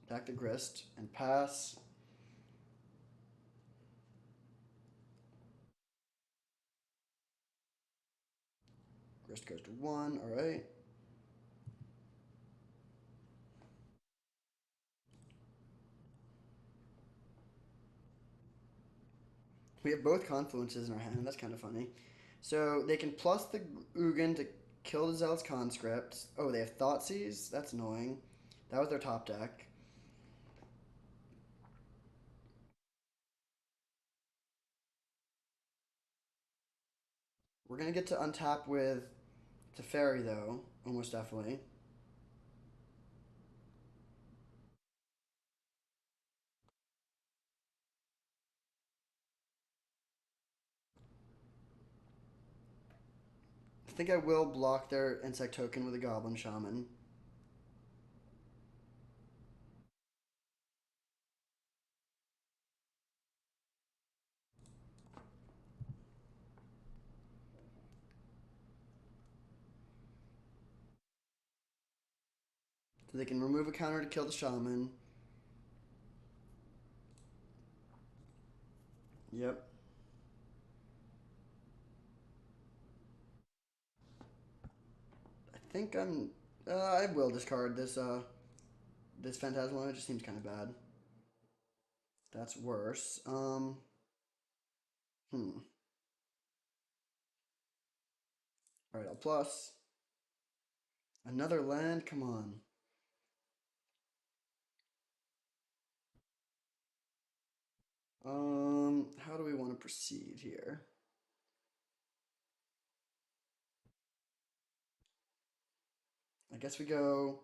Back to Grist and pass. Grist goes to 1. All right. We have both Confluences in our hand. That's kind of funny. So they can plus the Ugin to kill the Zealous Conscript. Oh, they have Thoughtseize? That's annoying. That was their top deck. We're going to get to untap with Teferi, though, almost definitely. I think I will block their insect token with a Goblin Shaman. So they can remove a counter to kill the Shaman. Yep. I think I'm. I will discard this Phantasmal. It just seems kind of bad. That's worse. Hmm. All right, I'll plus another land. Come on. How do we want to proceed here? I guess we go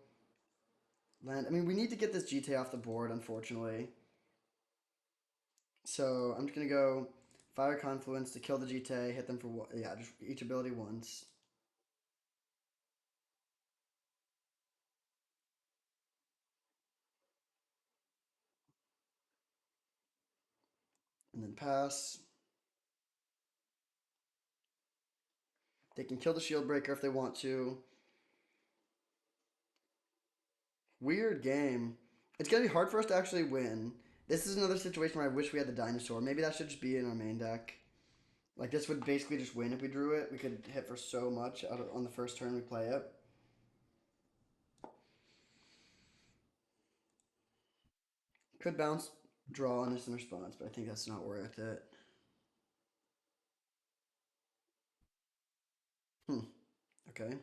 land. I mean, we need to get this GT off the board, unfortunately. So I'm just gonna go Fire Confluence to kill the GT, hit them for yeah, just each ability once, and then pass. They can kill the Shield Breaker if they want to. Weird game. It's gonna be hard for us to actually win. This is another situation where I wish we had the dinosaur. Maybe that should just be in our main deck. Like this would basically just win if we drew it. We could hit for so much on the first turn we play it. Could bounce draw on this in response, but I think that's not worth it. Hmm. Okay.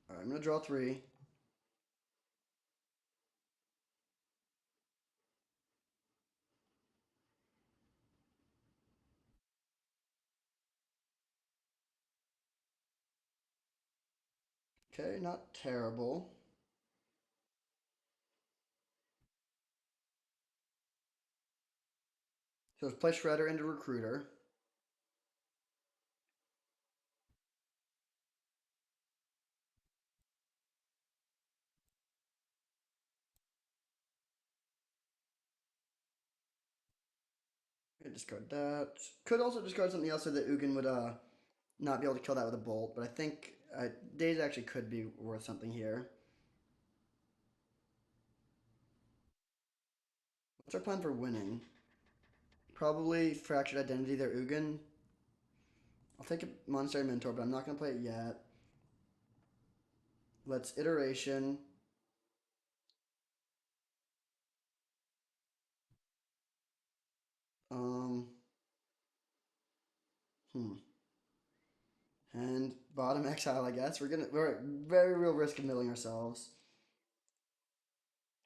All right, I'm gonna draw three. Okay, not terrible. So let's play Shredder into Recruiter. Okay, discard that. Could also discard something else so that Ugin would not be able to kill that with a bolt, but I think Days actually could be worth something here. What's our plan for winning? Probably Fractured Identity there, Ugin. I'll take a Monastery Mentor, but I'm not going to play it yet. Let's Iteration. Um, hmm. And bottom exile, I guess. We're at very real risk of milling ourselves.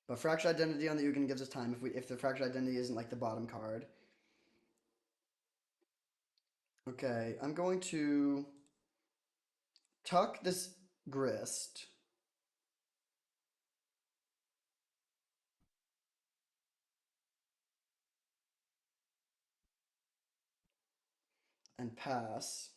But Fractured Identity on the Ugin gives us time if the Fractured Identity isn't like the bottom card. Okay, I'm going to tuck this Grist. And pass.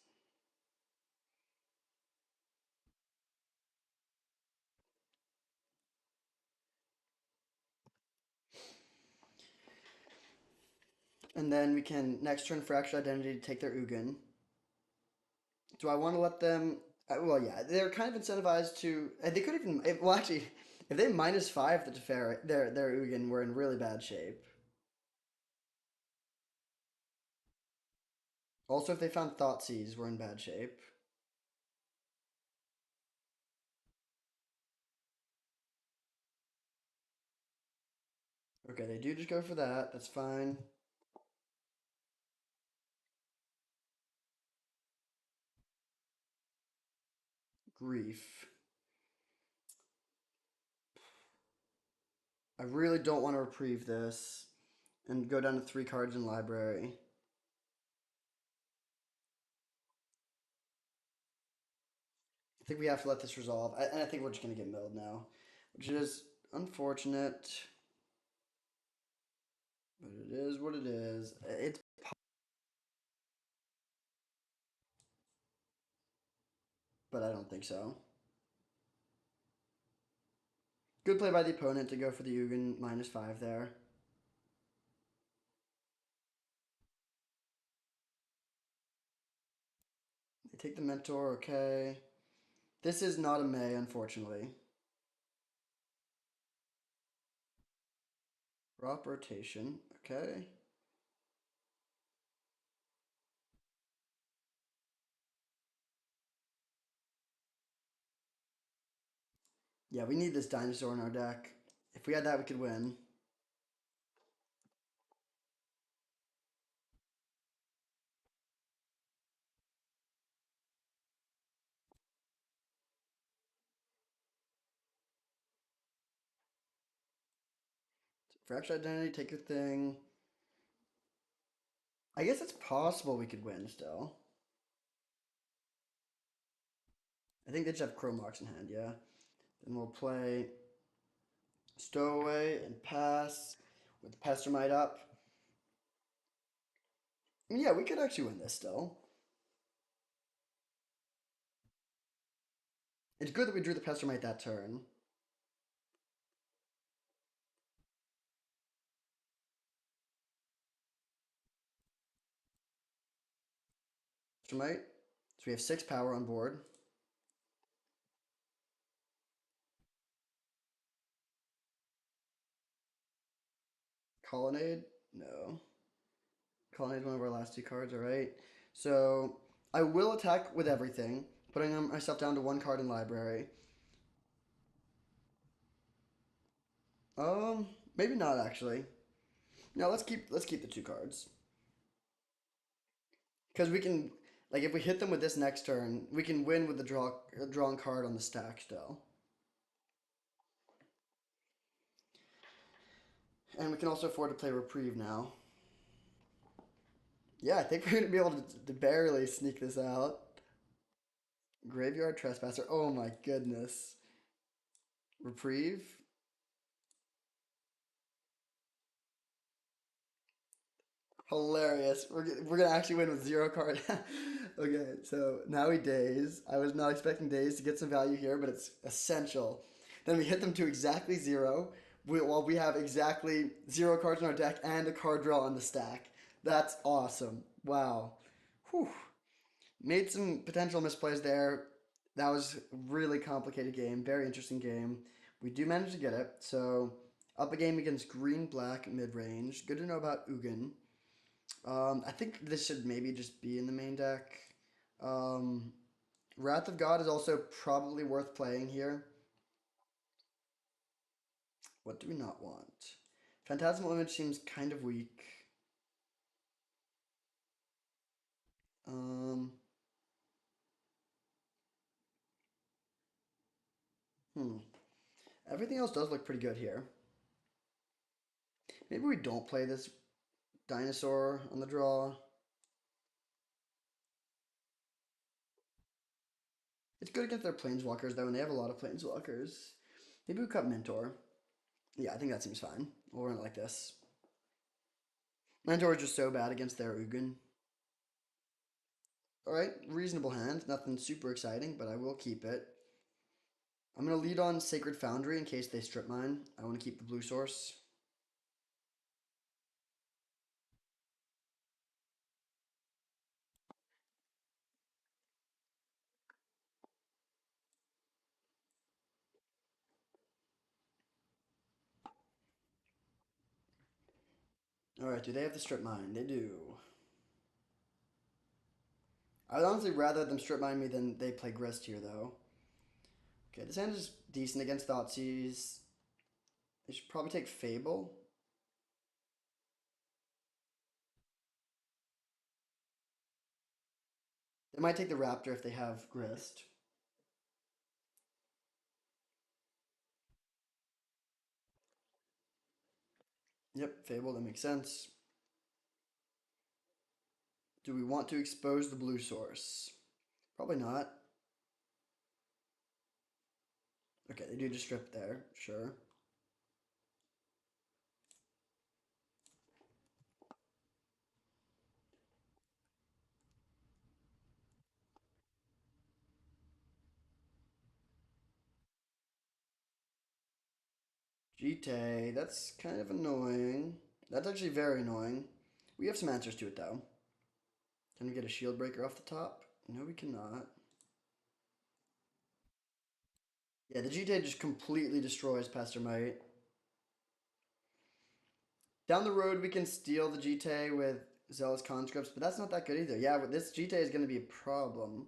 And then we can next turn Fractured Identity to take their Ugin. Do I want to let them? Well, yeah, they're kind of incentivized to. They could even. Well, actually, if they -5 the Teferi, their Ugin, we're in really bad shape. Also, if they found Thoughtseize, we're in bad shape. Okay, they do just go for that. That's fine. Grief. I really don't want to reprieve this. and go down to 3 cards in library. I think we have to let this resolve. And I think we're just going to get milled now, which is unfortunate. But it is what it is. It's but I don't think so. Good play by the opponent to go for the Ugin -5 there. They take the Mentor, okay. This is not a May, unfortunately. Drop rotation, okay. Yeah, we need this dinosaur in our deck. If we had that, we could win. Fractured Identity, take your thing. I guess it's possible we could win still. I think they just have Chrome Mox in hand, yeah. Then we'll play Stowaway and pass with Pestermite up. Yeah, we could actually win this still. It's good that we drew the Pestermite that turn. Pestermite. So we have 6 power on board. Colonnade? No. Colonnade one of our last 2 cards, alright. So I will attack with everything, putting myself down to 1 card in library. Maybe not actually. No, let's keep the 2 cards. Because we can, like, if we hit them with this next turn, we can win with the drawn card on the stack still. And we can also afford to play Reprieve now. Yeah, I think we're gonna be able to barely sneak this out. Graveyard Trespasser. Oh my goodness. Reprieve. Hilarious. We're gonna actually win with 0 card. Okay, so now we daze. I was not expecting daze to get some value here, but it's essential. Then we hit them to exactly 0. While we have exactly 0 cards in our deck and a card draw on the stack. That's awesome. Wow. Whew. Made some potential misplays there. That was a really complicated game. Very interesting game. We do manage to get it. So up a game against green black mid range. Good to know about Ugin. I think this should maybe just be in the main deck. Um, Wrath of God is also probably worth playing here. What do we not want? Phantasmal Image seems kind of weak. Um, hmm. Everything else does look pretty good here. Maybe we don't play this dinosaur on the draw. It's good against their planeswalkers though, and they have a lot of planeswalkers. Maybe we cut Mentor. Yeah, I think that seems fine. We'll run it like this. Mentor is just so bad against their Ugin. Alright, reasonable hand. Nothing super exciting, but I will keep it. I'm going to lead on Sacred Foundry in case they strip mine. I want to keep the blue source. Alright, do they have the strip mine? They do. I would honestly rather them strip mine me than they play Grist here, though. Okay, this hand is decent against Thoughtseize. They should probably take Fable. They might take the Raptor if they have Grist. Yep, Fable, that makes sense. Do we want to expose the blue source? Probably not. Okay, they do just strip there, sure. Jite, that's kind of annoying. That's actually very annoying. We have some answers to it though. Can we get a shield breaker off the top? No, we cannot. Yeah, the Jite just completely destroys Pestermite. Down the road, we can steal the Jite with Zealous Conscripts, but that's not that good either. Yeah, this Jite is going to be a problem.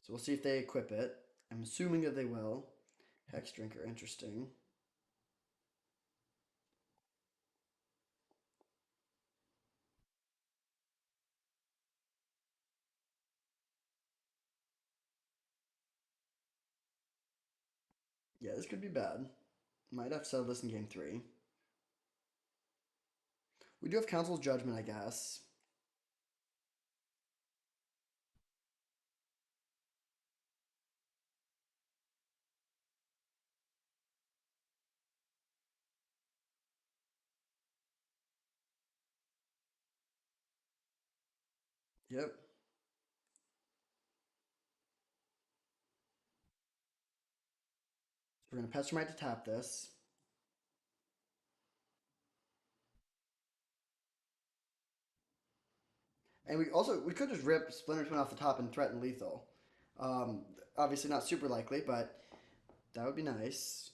So we'll see if they equip it. I'm assuming that they will. Hex Drinker, interesting. Yeah, this could be bad. Might have to settle this in game 3. We do have Council's Judgment, I guess. Yep. So we're going to Pestermite to tap this. And we could just rip Splinter Twin off the top and threaten lethal. Um, Obviously not super likely, but that would be nice.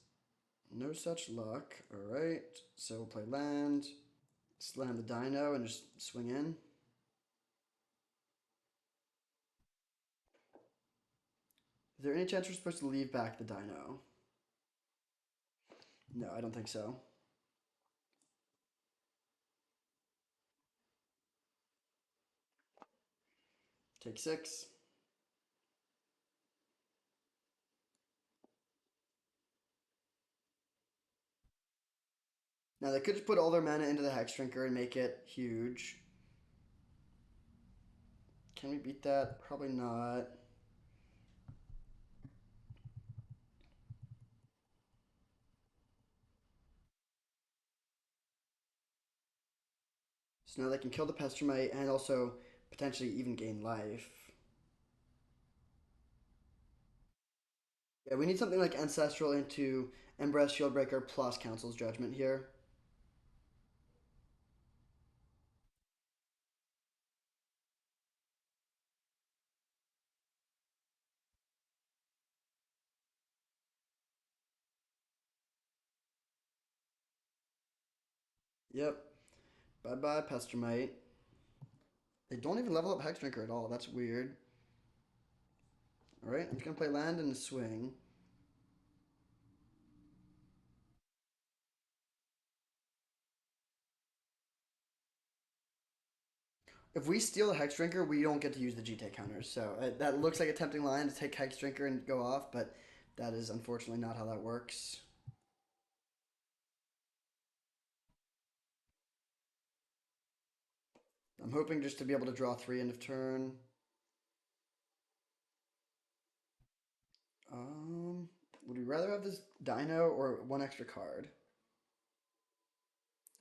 No such luck. Alright, so we'll play land, slam the dino, and just swing in. Is there any chance we're supposed to leave back the dino? No, I don't think so. Take 6. Now they could just put all their mana into the Hex Drinker and make it huge. Can we beat that? Probably not. So now they can kill the Pestermite and also potentially even gain life. Yeah, we need something like Ancestral into Embrace Shieldbreaker plus Council's Judgment here. Yep. Bye bye, Pestermite. They don't even level up Hexdrinker at all. That's weird. Alright, I'm just gonna play land and swing. If we steal the Hexdrinker, we don't get to use the GT counters. So that looks like a tempting line to take Hexdrinker and go off, but that is unfortunately not how that works. I'm hoping just to be able to draw 3 end of turn. Um, would we rather have this Dino or one extra card?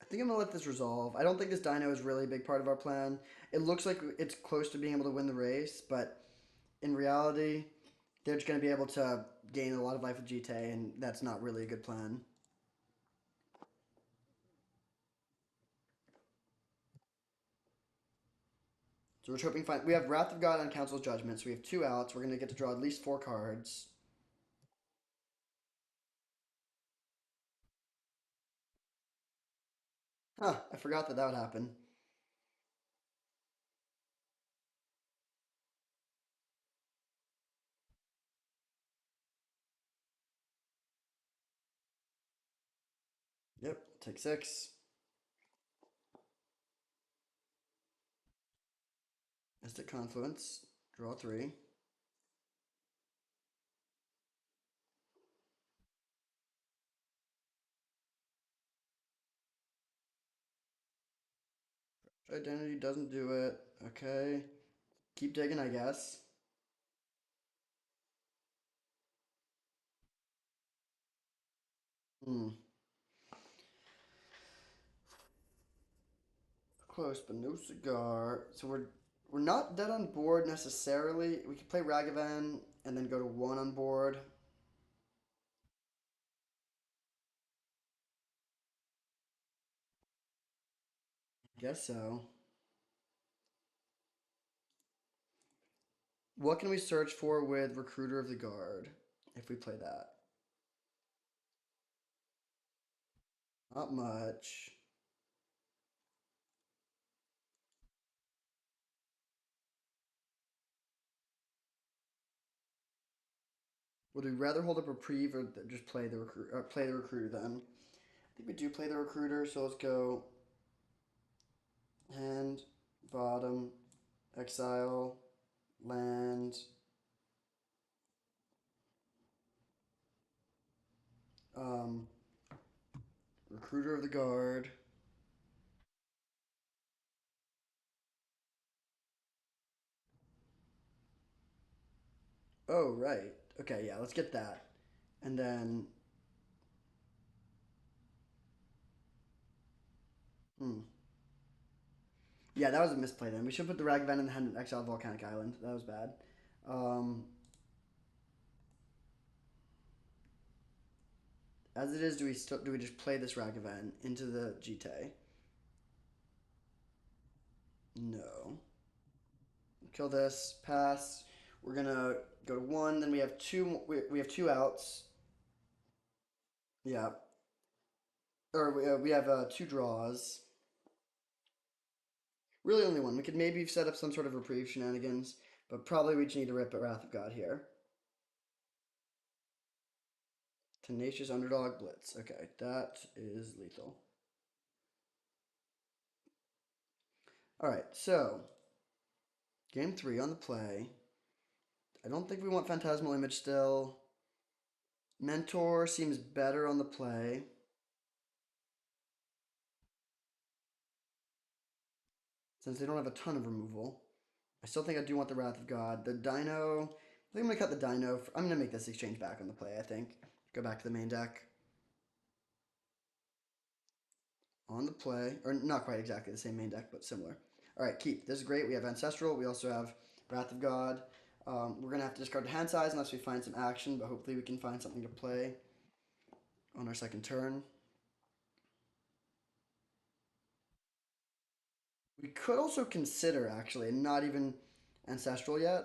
I think I'm gonna let this resolve. I don't think this Dino is really a big part of our plan. It looks like it's close to being able to win the race, but in reality, they're just gonna be able to gain a lot of life with GT, and that's not really a good plan. So we're hoping fine. We have Wrath of God on Council's Judgment, so we have 2 outs. We're gonna get to draw at least 4 cards. Huh, I forgot that that would happen. Yep, take 6. Mystic Confluence, draw 3. Identity doesn't do it. Okay. Keep digging, I guess. Hmm. Close, but no cigar. So we're not dead on board necessarily. We could play Ragavan and then go to one on board. Guess so. What can we search for with Recruiter of the Guard if we play that? Not much. Would we rather hold a reprieve or just play the play the recruiter then? I think we do play the recruiter, so let's go hand, bottom, exile, land, um, recruiter of the guard. Oh, right. Okay, yeah, let's get that. And then, hmm. Yeah, that was a misplay then. We should put the Ragavan in the hand of Exile Volcanic Island. That was bad. Um, as it is, do we just play this Ragavan into the GT? No. Kill this. Pass. We're gonna go to one. Then we have two. We have two outs. Yeah. Or we have two draws. Really, only one. We could maybe set up some sort of reprieve shenanigans, but probably we just need to rip at Wrath of God here. Tenacious Underdog Blitz. Okay, that is lethal. All right, so game three on the play. I don't think we want Phantasmal Image still. Mentor seems better on the play. Since they don't have a ton of removal. I still think I do want the Wrath of God. The Dino, I think I'm going to cut the Dino. I'm going to make this exchange back on the play, I think. Go back to the main deck. On the play, or not quite exactly the same main deck, but similar. All right, keep. This is great. We have Ancestral. We also have Wrath of God. We're going to have to discard the hand size unless we find some action, but hopefully we can find something to play on our second turn. We could also consider, actually, not even Ancestral yet.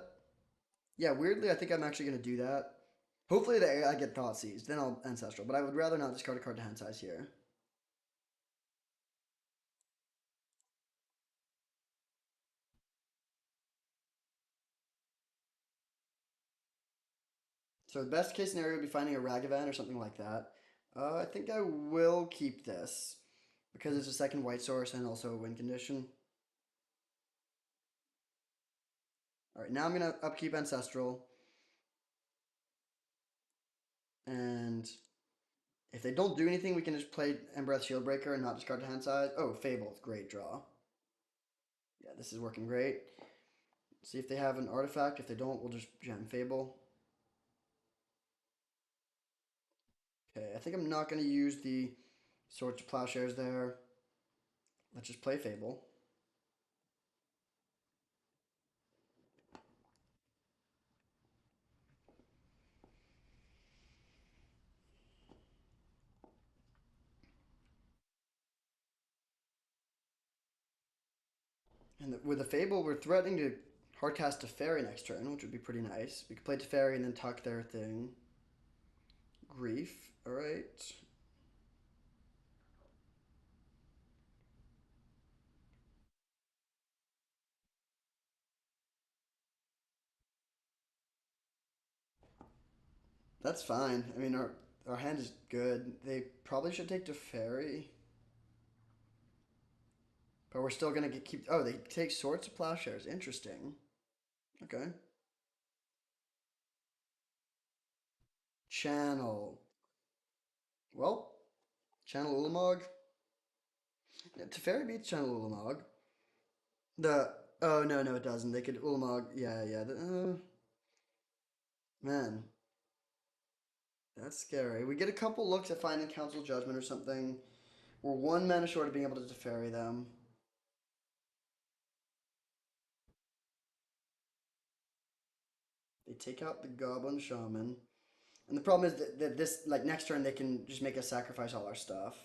Yeah, weirdly, I think I'm actually going to do that. Hopefully I get Thought Seized, then I'll Ancestral, but I would rather not discard a card to hand size here. So the best case scenario would be finding a Ragavan or something like that. I think I will keep this because it's a second white source and also a win condition. All right, now I'm gonna upkeep Ancestral, and if they don't do anything, we can just play Embereth Shieldbreaker and not discard to hand size. Oh, Fable, great draw. Yeah, this is working great. See if they have an artifact. If they don't, we'll just jam Fable. Okay, I think I'm not gonna use the Swords to Plowshares there. Let's just play Fable. And with the Fable, we're threatening to hardcast Teferi next turn, which would be pretty nice. We could play Teferi and then tuck their thing. Grief, alright. That's fine. I mean, our hand is good. They probably should take Teferi. But we're still gonna keep. Oh, they take Swords to Plowshares. Interesting. Okay. Channel. Well, Channel Ulamog. Yeah, Teferi beats Channel Ulamog. The oh no no it doesn't. They could Ulamog. Yeah yeah. Man, that's scary. We get a couple looks at finding Council Judgment or something. We're one mana short of being able to Teferi them. They take out the Goblin Shaman. And the problem is that this, like, next turn they can just make us sacrifice all our stuff.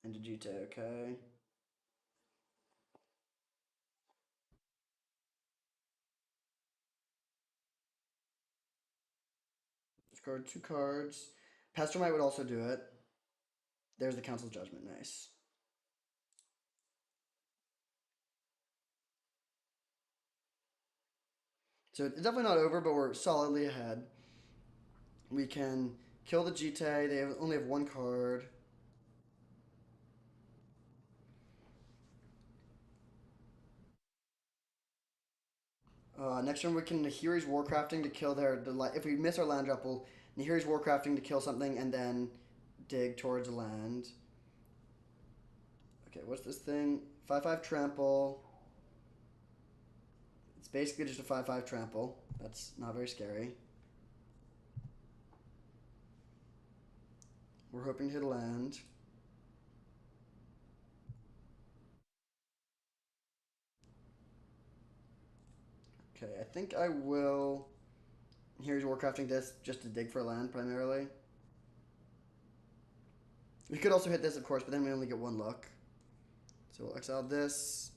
And Jite, okay. Discard 2 cards. Pastor would also do it. There's the Council Judgment, nice. So it's definitely not over, but we're solidly ahead. We can kill the Jite. They only have 1 card. Next turn we can Nahiri's Warcrafting to kill if we miss our land drop, we'll Nahiri's Warcrafting to kill something and then dig towards a land. Okay, what's this thing? 5/5 trample. It's basically just a 5/5 trample. That's not very scary. We're hoping to hit a land. Okay, I think I will. Here's Warcrafting this just to dig for a land primarily. We could also hit this, of course, but then we only get 1 look. So we'll exile this,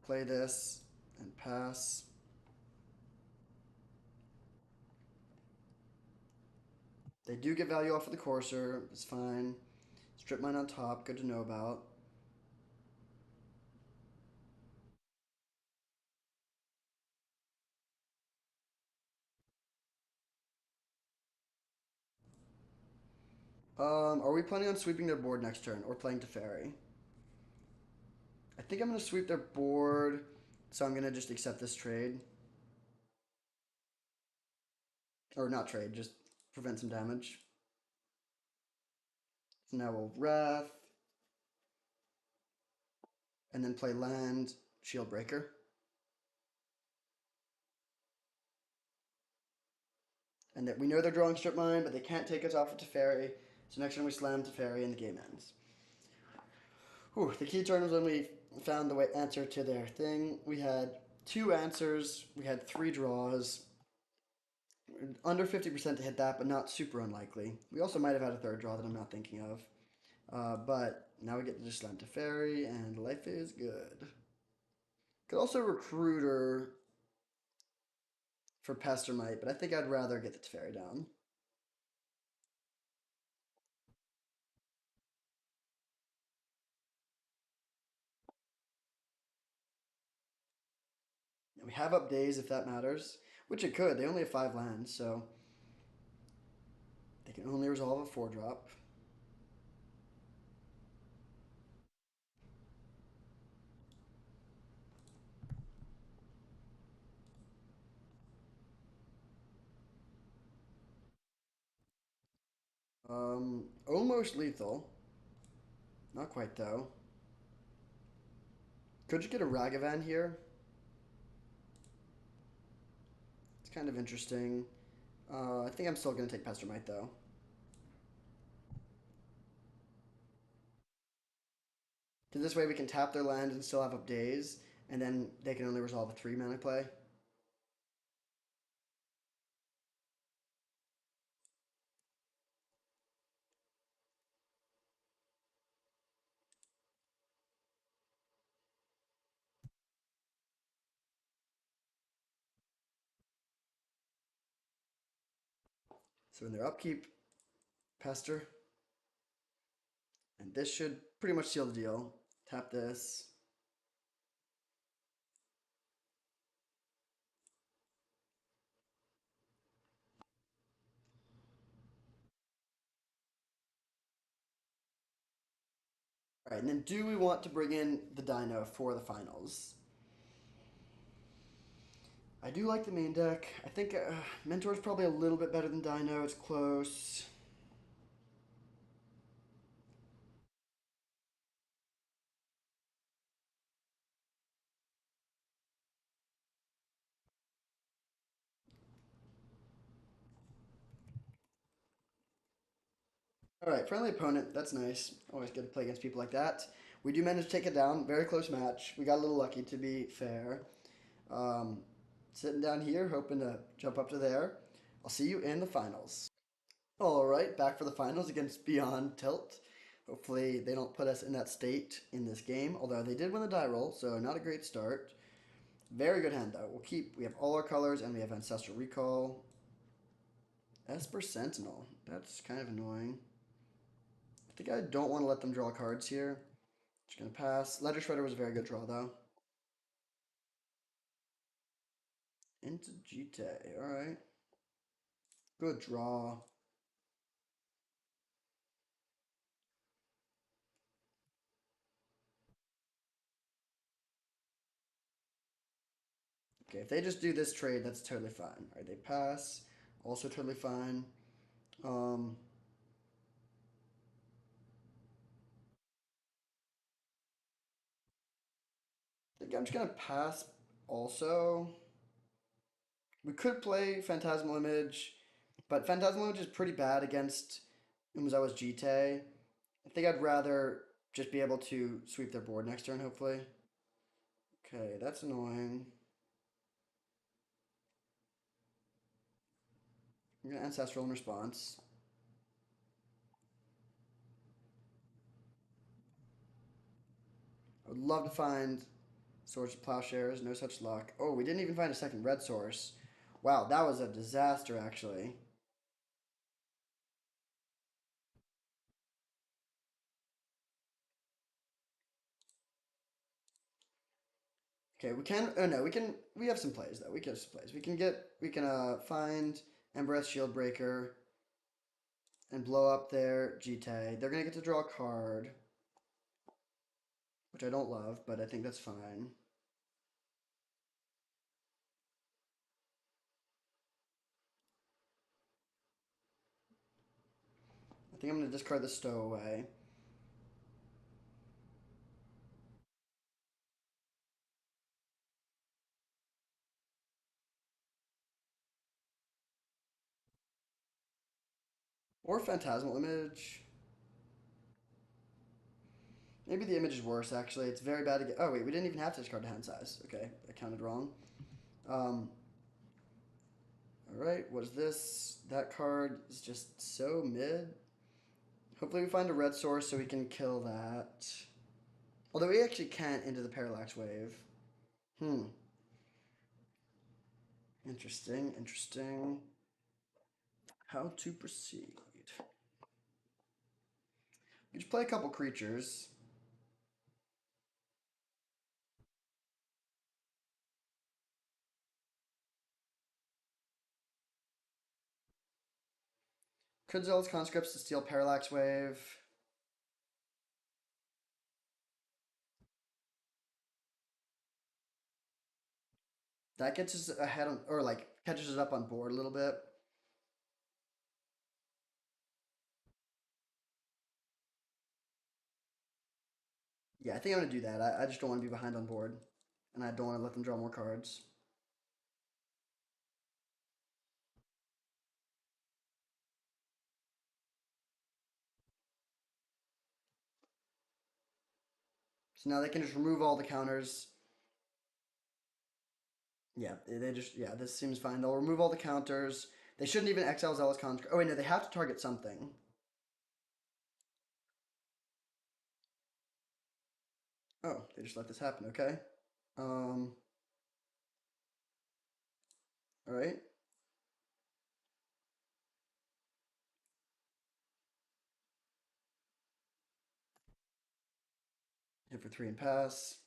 play this, and pass. They do get value off of the Courser. It's fine. Strip mine on top. Good to know about. Are we planning on sweeping their board next turn or playing Teferi? I think I'm going to sweep their board, so I'm going to just accept this trade. Or not trade, just prevent some damage. So now we'll Wrath. And then play land, Shield Breaker. And that we know they're drawing Strip Mine, but they can't take us off of Teferi. So next turn we slam Teferi and the game ends. Whew, the key turn was when we found the answer to their thing. We had 2 answers. We had 3 draws. Under 50% to hit that, but not super unlikely. We also might have had a 3rd draw that I'm not thinking of. But now we get to just slam Teferi, and life is good. Could also Recruiter for Pestermite, but I think I'd rather get the Teferi down. And we have up days if that matters, which it could. They only have 5 lands, so they can only resolve a 4-drop. Almost lethal. Not quite though. Could you get a Ragavan here? It's kind of interesting. I think I'm still going to take Pestermite though. Because this way we can tap their land and still have up days, and then they can only resolve a 3-mana play. So in their upkeep, Pester. And this should pretty much seal the deal. Tap this. All right, and then do we want to bring in the Dino for the finals? I do like the main deck. I think Mentor's probably a little bit better than Dino. It's close. All right, friendly opponent. That's nice. Always good to play against people like that. We do manage to take it down. Very close match. We got a little lucky, to be fair. Um, Sitting down here, hoping to jump up to there. I'll see you in the finals. All right, back for the finals against Beyond Tilt. Hopefully, they don't put us in that state in this game. Although they did win the die roll, so not a great start. Very good hand though. We'll keep. We have all our colors, and we have Ancestral Recall. Esper Sentinel. That's kind of annoying. I think I don't want to let them draw cards here. Just gonna pass. Ledger Shredder was a very good draw though. Into Jite. All right. Good draw. Okay, if they just do this trade, that's totally fine. All right, they pass. Also totally fine. Um, I think I'm just gonna pass. Also, we could play Phantasmal Image, but Phantasmal Image is pretty bad against Umezawa's Jite. I think I'd rather just be able to sweep their board next turn, hopefully. Okay, that's annoying. I'm gonna Ancestral in response. I would love to find Swords of Plowshares, no such luck. Oh, we didn't even find a second red source. Wow, that was a disaster, actually. Okay, we can. Oh no, we can. We have some plays though. We can have some plays. We can get. We can find Embereth Shield Breaker and blow up their Jite. They're gonna get to draw a card, which I don't love, but I think that's fine. I think I'm gonna discard the Stowaway. Or Phantasmal Image. Maybe the image is worse, actually. It's very bad to get. Oh, wait, we didn't even have to discard the hand size. Okay, I counted wrong. Um, Alright, what is this? That card is just so mid. Hopefully we find a red source so we can kill that. Although we actually can't into the Parallax Wave. Hmm. Interesting, interesting. How to proceed? We just play a couple creatures. Could Zealous Conscripts to steal Parallax Wave. That gets us ahead on, or like catches us up on board a little bit. Yeah, I think I'm gonna do that. I just don't want to be behind on board, and I don't want to let them draw more cards. So now they can just remove all the counters. Yeah, they just yeah. This seems fine. They'll remove all the counters. They shouldn't even exile Zealous Conscript. Oh wait, no, they have to target something. Oh, they just let this happen. Okay. Um. All right. Hit for three and pass.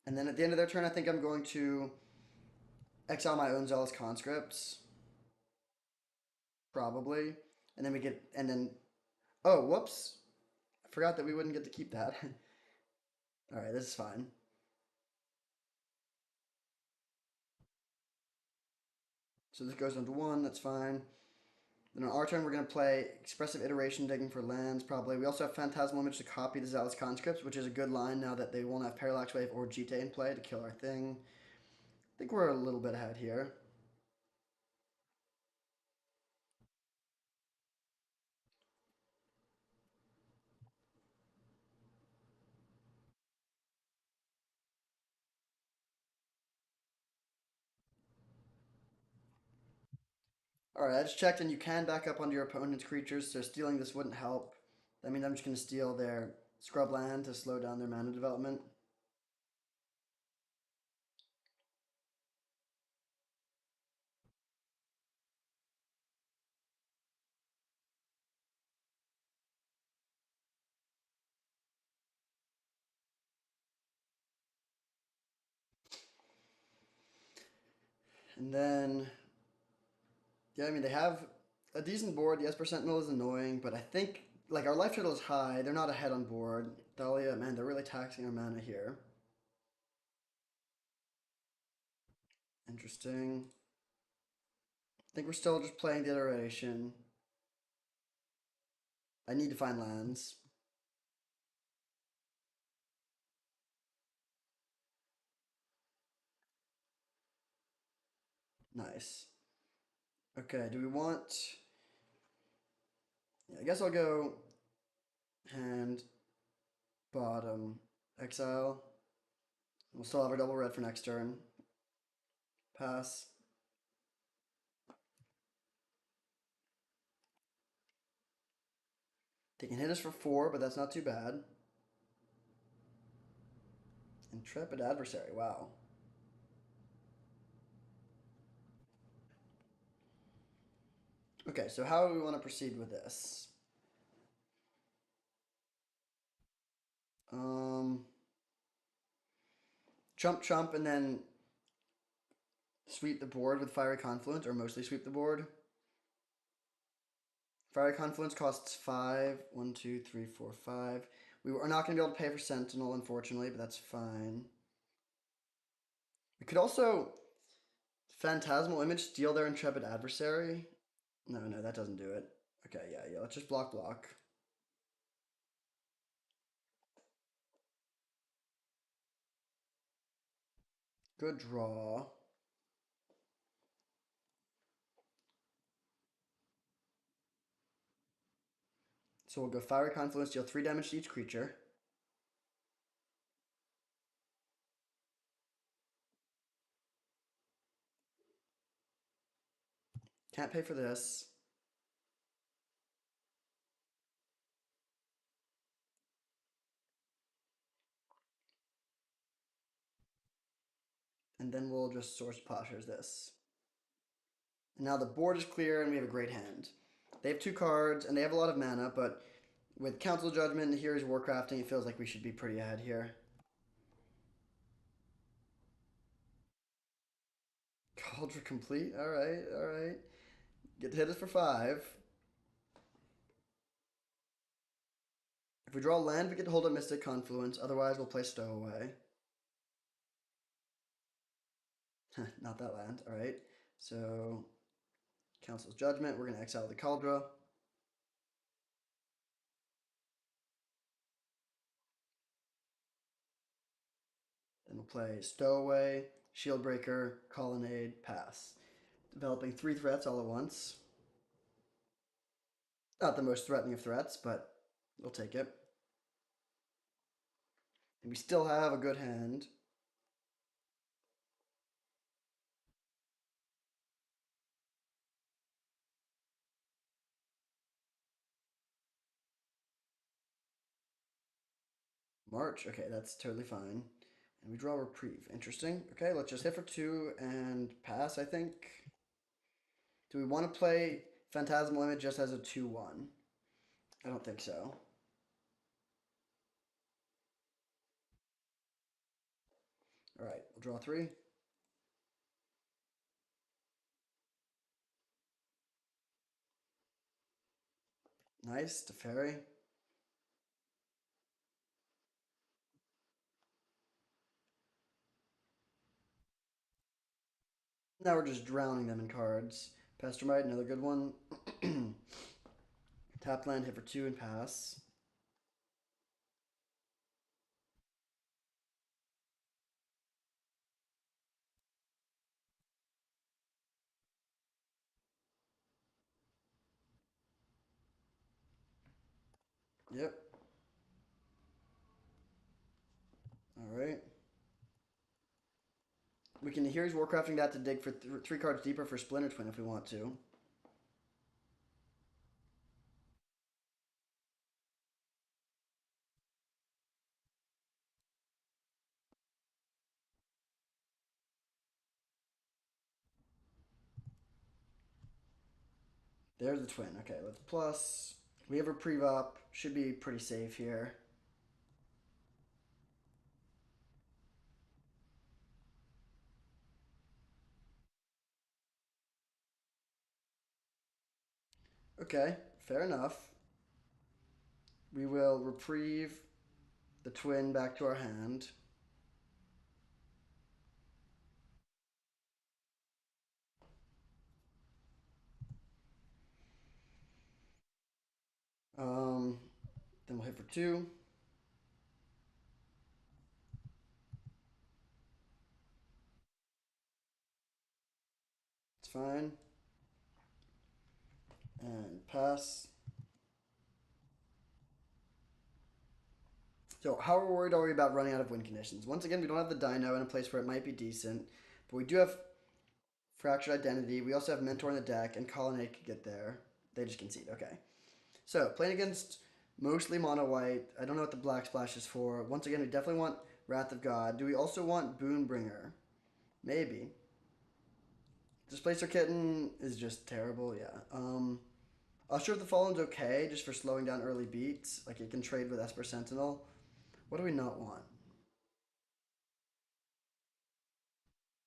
And then at the end of their turn, I think I'm going to exile my own Zealous Conscripts, probably. And then we get, and then, oh, whoops. I forgot that we wouldn't get to keep that. All right, this is fine. So this goes down to one, that's fine. Then on our turn, we're going to play Expressive Iteration, digging for lands, probably. We also have Phantasmal Image to copy the Zealous Conscripts, which is a good line now that they won't have Parallax Wave or Jite in play to kill our thing. I think we're a little bit ahead here. Alright, I just checked and you can back up onto your opponent's creatures, so stealing this wouldn't help. That means I'm just going to steal their scrub land to slow down their mana development. And then, yeah, I mean, they have a decent board. The Esper Sentinel is annoying, but I think, like, our life total is high. They're not ahead on board. Dahlia, man, they're really taxing our mana here. Interesting. I think we're still just playing the iteration. I need to find lands. Nice. Okay, do we want... Yeah, I guess I'll go hand, bottom, exile. We'll still have our double red for next turn. Pass. They can hit us for 4, but that's not too bad. Intrepid Adversary, wow. Okay, so how do we want to proceed with this? Um, chump, and then sweep the board with Fiery Confluence, or mostly sweep the board. Fiery Confluence costs 5. 1, 2, 3, 4, 5. We are not going to be able to pay for Sentinel, unfortunately, but that's fine. We could also Phantasmal Image steal their Intrepid Adversary. No, that doesn't do it. Okay, yeah, let's just block. Good draw. So we'll go Fiery Confluence, deal 3 damage to each creature. Can't pay for this. And then we'll just Source Plowshares this. And now the board is clear and we have a great hand. They have 2 cards and they have a lot of mana, but with Council Judgment and Heroes Warcrafting, it feels like we should be pretty ahead here. Cauldron complete. Alright. Get to hit us for 5. If we draw land, we get to hold up Mystic Confluence. Otherwise, we'll play Stowaway. Not that land. Alright. So, Council's Judgment. We're going to exile the Kaldra. Then we'll play Stowaway, Shieldbreaker, Colonnade, Pass. Developing 3 threats all at once. Not the most threatening of threats, but we'll take it. And we still have a good hand. March. Okay, that's totally fine. And we draw Reprieve. Interesting. Okay, let's just hit for 2 and pass, I think. Do we want to play Phantasmal Image just as a 2-1? I don't think so. Alright, we'll draw 3. Nice, Teferi. Now we're just drowning them in cards. Pestermite, another good one. Tap land, hit for 2 and pass. Yep. Alright. We can Here's Warcrafting that to dig for 3 cards deeper for Splinter Twin if we want to. There's the twin. Okay, let's plus. We have reprieve up. Should be pretty safe here. Okay, fair enough. We will reprieve the twin back to our hand. Um, then we'll hit for two. It's fine. And pass. So, how worried are we about running out of win conditions? Once again, we don't have the Dino in a place where it might be decent, but we do have Fractured Identity. We also have Mentor in the deck, and Colonnade could get there. They just concede. Okay. So, playing against mostly mono white. I don't know what the black splash is for. Once again, we definitely want Wrath of God. Do we also want Boonbringer? Maybe. Displacer Kitten is just terrible, yeah. Usher of the Fallen's okay, just for slowing down early beats. Like, it can trade with Esper Sentinel. What do we not want?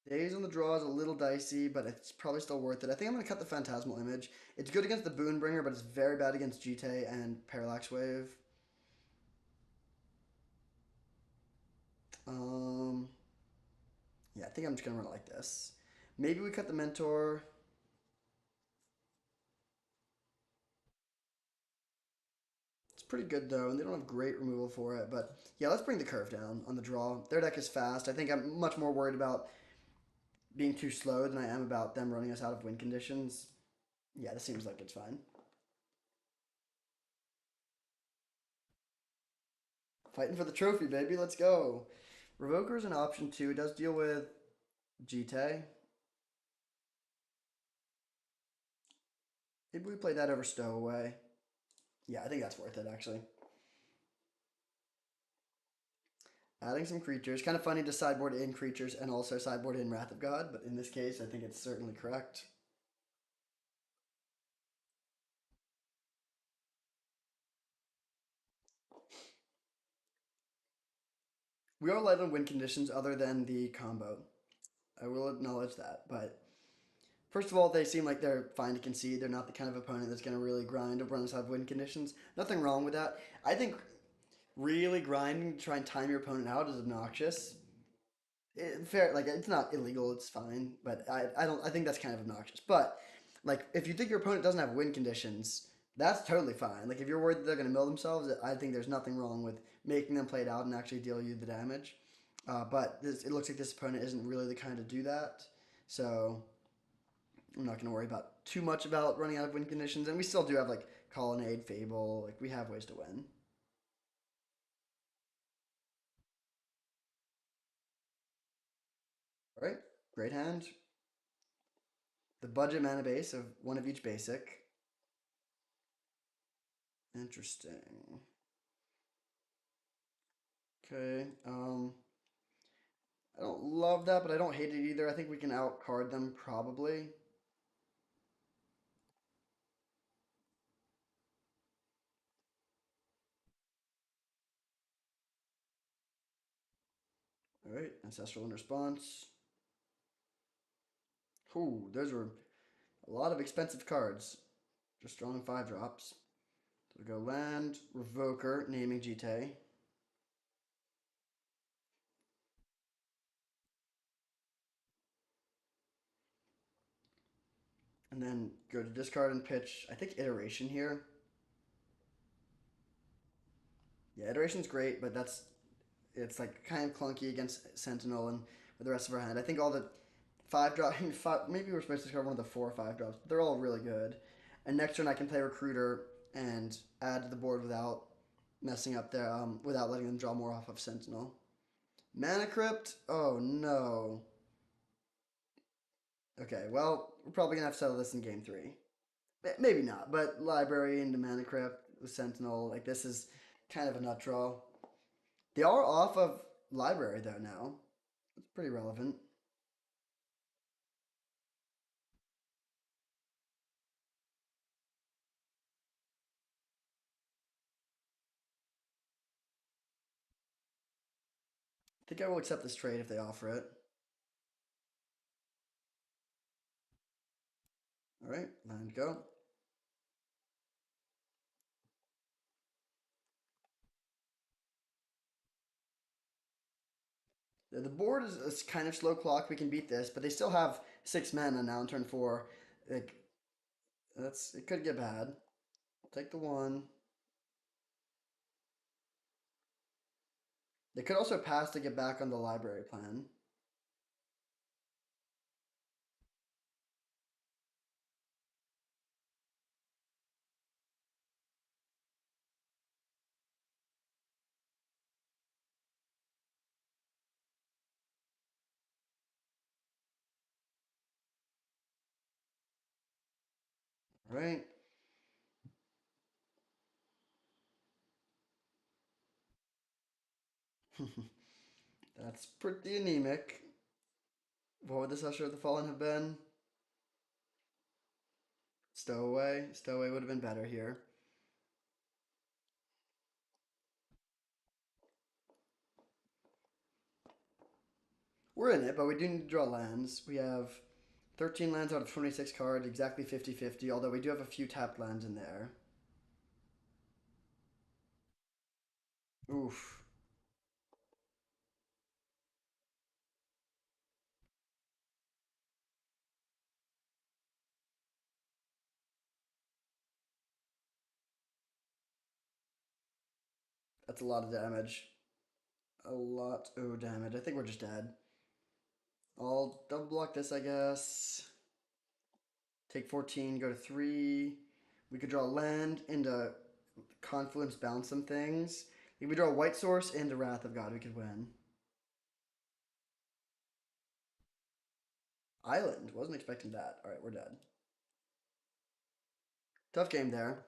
Days on the draw is a little dicey, but it's probably still worth it. I think I'm going to cut the Phantasmal Image. It's good against the Boonbringer, but it's very bad against GT and Parallax Wave. Um, yeah, I think I'm just going to run it like this. Maybe we cut the Mentor. It's pretty good, though, and they don't have great removal for it. But, yeah, let's bring the curve down on the draw. Their deck is fast. I think I'm much more worried about being too slow than I am about them running us out of win conditions. Yeah, this seems like it's fine. Fighting for the trophy, baby. Let's go. Revoker is an option too. It does deal with GT. Maybe we play that over Stowaway. Yeah, I think that's worth it actually. Adding some creatures. Kind of funny to sideboard in creatures and also sideboard in Wrath of God, but in this case, I think it's certainly correct. We are light on win conditions other than the combo. I will acknowledge that, but first of all, they seem like they're fine to concede. They're not the kind of opponent that's going to really grind or run us out of win conditions. Nothing wrong with that. I think really grinding to try and time your opponent out is obnoxious. Fair, like it's not illegal, it's fine, but I don't I think that's kind of obnoxious. But like if you think your opponent doesn't have win conditions, that's totally fine. Like if you're worried that they're going to mill themselves, I think there's nothing wrong with making them play it out and actually deal you the damage. But it looks like this opponent isn't really the kind to do that, so I'm not going to worry about too much about running out of win conditions. And we still do have like Colonnade, Fable, like we have ways to win. All right, great hand. The budget mana base of one of each basic. Interesting. Okay. I don't love that, but I don't hate it either. I think we can outcard them probably. All right. Ancestral in response. Ooh, those were a lot of expensive cards. Just drawing 5 drops. So we go land, revoker, naming GT. And then go to discard and pitch, I think iteration here. Yeah, iteration's great, but it's like kind of clunky against Sentinel and with the rest of our hand. I think all the 5 drop, maybe we're supposed to discard one of the 4 or 5 drops, but they're all really good. And next turn I can play Recruiter and add to the board without messing up their, without letting them draw more off of Sentinel. Mana Crypt? Oh no. Okay, well, we're probably gonna have to settle this in game 3. Maybe not, but Library into Mana Crypt with Sentinel, like this is kind of a nut draw. They are off of Library though now. It's pretty relevant. I think I will accept this trade if they offer it. All right, land go. The board is kind of slow clock. We can beat this, but they still have 6 mana now in turn 4. Like, it could get bad. Take the 1. They could also pass to get back on the library plan. All right. That's pretty anemic. What would this Usher of the Fallen have been? Stowaway. Stowaway would have been better here. We're in it, but we do need to draw lands. We have 13 lands out of 26 cards, exactly 50-50, although we do have a few tapped lands in there. Oof. That's a lot of damage. A lot of damage. I think we're just dead. I'll double block this, I guess. Take 14, go to 3. We could draw land into Confluence, bounce some things. If we draw White Source into Wrath of God, we could win. Island. Wasn't expecting that. Alright, we're dead. Tough game there.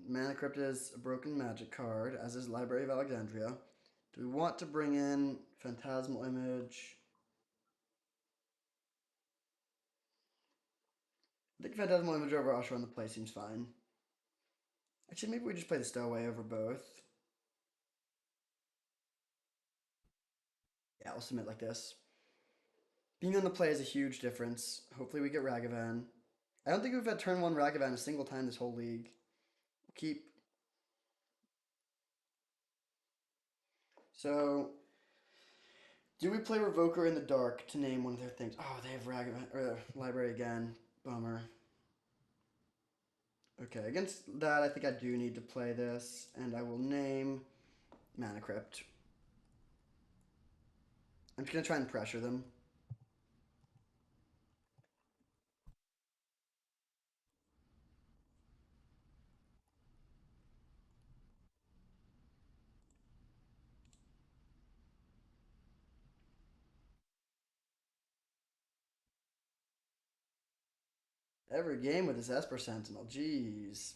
Mana Crypt is a broken magic card, as is Library of Alexandria. Do we want to bring in Phantasmal Image? I think Phantasmal Image over Usher on the play seems fine. Actually, maybe we just play the Stowaway over both. Yeah, we'll submit like this. Being on the play is a huge difference. Hopefully we get Ragavan. I don't think we've had turn 1 Ragavan a single time this whole league. Keep. So, do we play Revoker in the dark to name one of their things? Oh, they have Ragavan, or Library again. Bummer. Okay, against that, I think I do need to play this, and I will name Mana Crypt. I'm just going to try and pressure them. Every game with this Esper Sentinel, jeez.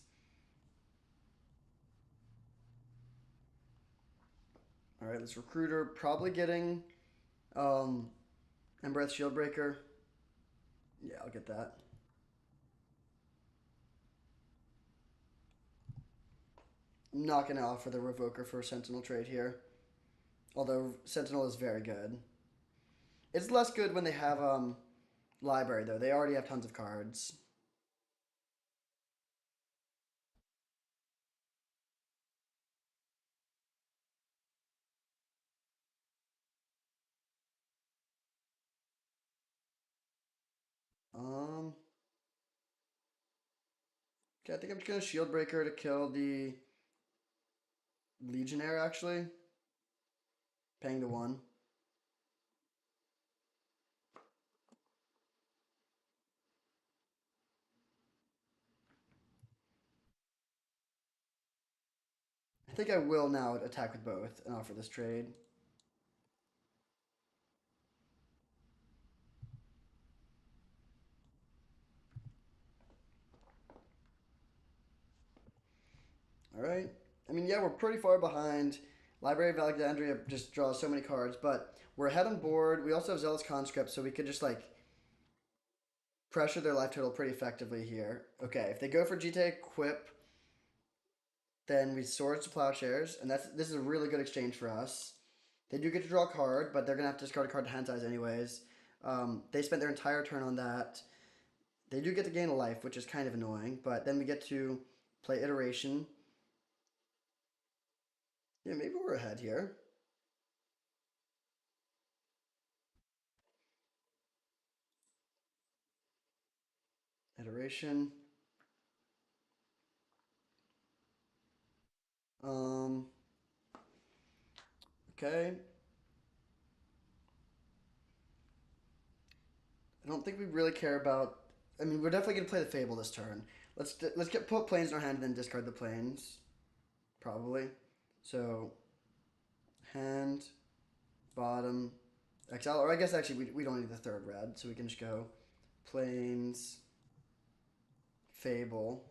Alright, this Recruiter probably getting Embereth Shieldbreaker. Yeah, I'll get that. I'm not going to offer the Revoker for a Sentinel trade here. Although Sentinel is very good. It's less good when they have Library, though. They already have tons of cards. Um, okay, I think I'm just going to Shieldbreaker to kill the Legionnaire, actually. Paying the 1. I think I will now attack with both and offer this trade. All right. I mean, yeah, we're pretty far behind. Library of Alexandria just draws so many cards, but we're ahead on board. We also have Zealous Conscript, so we could just like pressure their life total pretty effectively here. Okay, if they go for GTA Equip, then we Swords to Plowshares, and this is a really good exchange for us. They do get to draw a card, but they're gonna have to discard a card to hand size anyways. They spent their entire turn on that. They do get to gain a life, which is kind of annoying, but then we get to play iteration. Yeah, maybe we're ahead here. Iteration. Um, okay. I don't think we really care about. I mean, we're definitely gonna play the Fable this turn. Let's get put planes in our hand and then discard the planes, probably. So hand, bottom, exile. Or I guess actually we don't need the third red, so we can just go planes, Fable,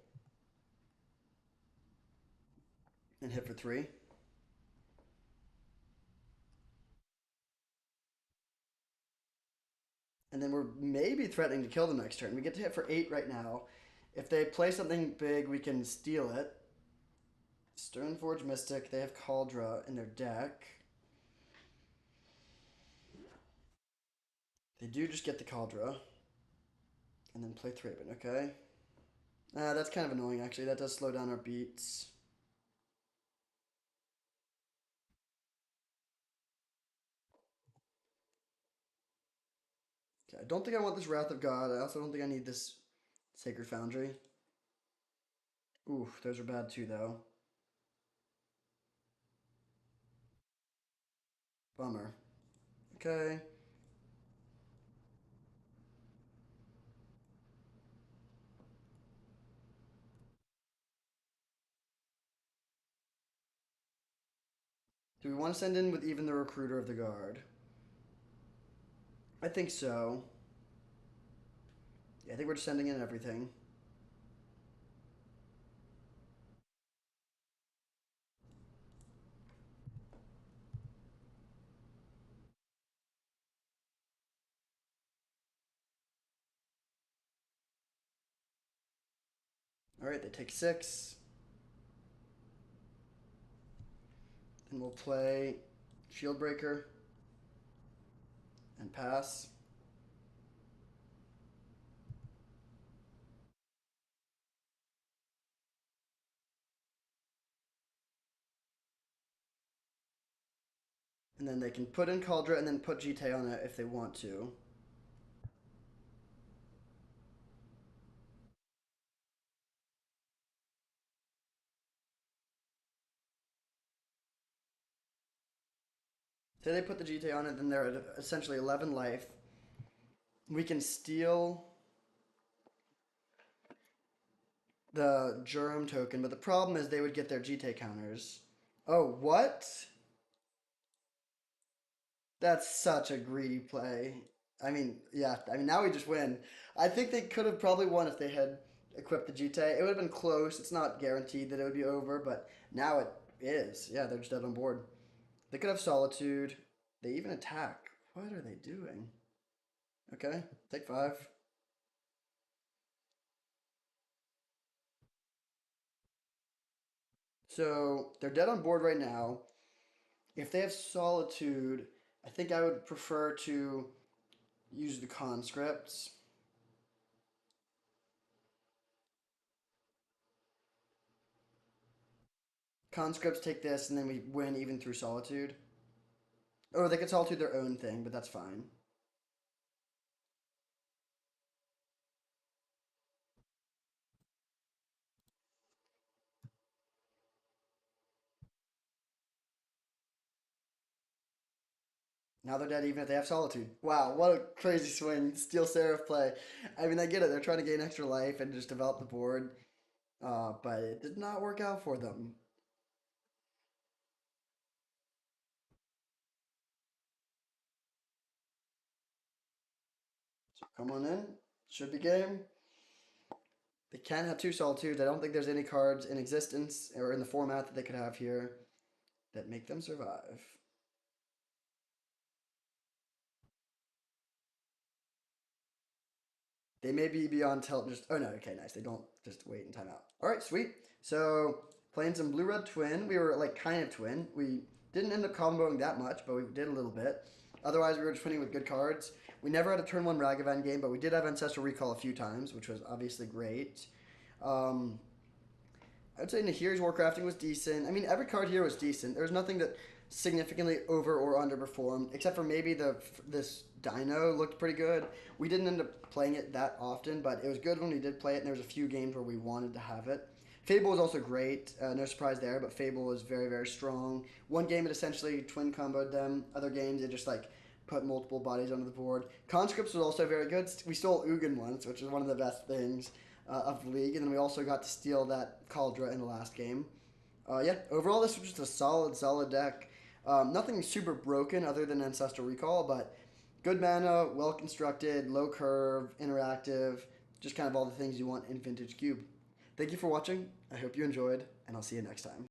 and hit for 3. And then we're maybe threatening to kill them next turn. We get to hit for 8 right now. If they play something big, we can steal it. Stoneforge Mystic, they have Kaldra in their deck. They do just get the Kaldra. And then play Thraben, okay? That's kind of annoying, actually. That does slow down our beats. Okay, I don't think I want this Wrath of God. I also don't think I need this Sacred Foundry. Ooh, those are bad too, though. Bummer. Okay. Do we want to send in with even the Recruiter of the Guard? I think so. Yeah, I think we're just sending in everything. Alright, they take 6. And we'll play Shield Breaker and pass. And then they can put in Kaldra and then put GT on it if they want to. Say they put the GT on it, then they're at essentially 11 life. We can steal the Germ token, but the problem is they would get their GT counters. Oh, what? That's such a greedy play. I mean, yeah, I mean, now we just win. I think they could have probably won if they had equipped the GT. It would have been close. It's not guaranteed that it would be over, but now it is. Yeah, they're just dead on board. They could have Solitude. They even attack. What are they doing? Okay, take 5. So they're dead on board right now. If they have Solitude, I think I would prefer to use the conscripts. Conscripts take this, and then we win even through Solitude. Or they could Solitude their own thing, but that's fine. Now they're dead even if they have Solitude. Wow, what a crazy swing. Steel Seraph play. I mean, I get it. They're trying to gain extra life and just develop the board. But it did not work out for them. So come on in. Should be game. They can have 2 Solitudes. I don't think there's any cards in existence or in the format that they could have here that make them survive. They may be beyond just. Oh no, okay, nice. They don't just wait in timeout. All right, sweet. So playing some blue red twin. We were like kind of twin. We Didn't end up comboing that much, but we did a little bit. Otherwise, we were just winning with good cards. We never had a turn one Ragavan game, but we did have Ancestral Recall a few times, which was obviously great. Um, I'd say Nahir's Warcrafting was decent. I mean, every card here was decent. There was nothing that significantly over or underperformed, except for maybe this Dino looked pretty good. We didn't end up playing it that often, but it was good when we did play it, and there was a few games where we wanted to have it. Fable was also great. No surprise there, but Fable was very, very strong. One game it essentially twin comboed them. Other games it just like put multiple bodies onto the board. Conscripts was also very good. We stole Ugin once, which is one of the best things of the league, and then we also got to steal that Cauldra in the last game. Yeah, overall this was just a solid, solid deck. Nothing super broken other than Ancestral Recall, but good mana, well constructed, low curve, interactive, just kind of all the things you want in Vintage Cube. Thank you for watching. I hope you enjoyed, and I'll see you next time.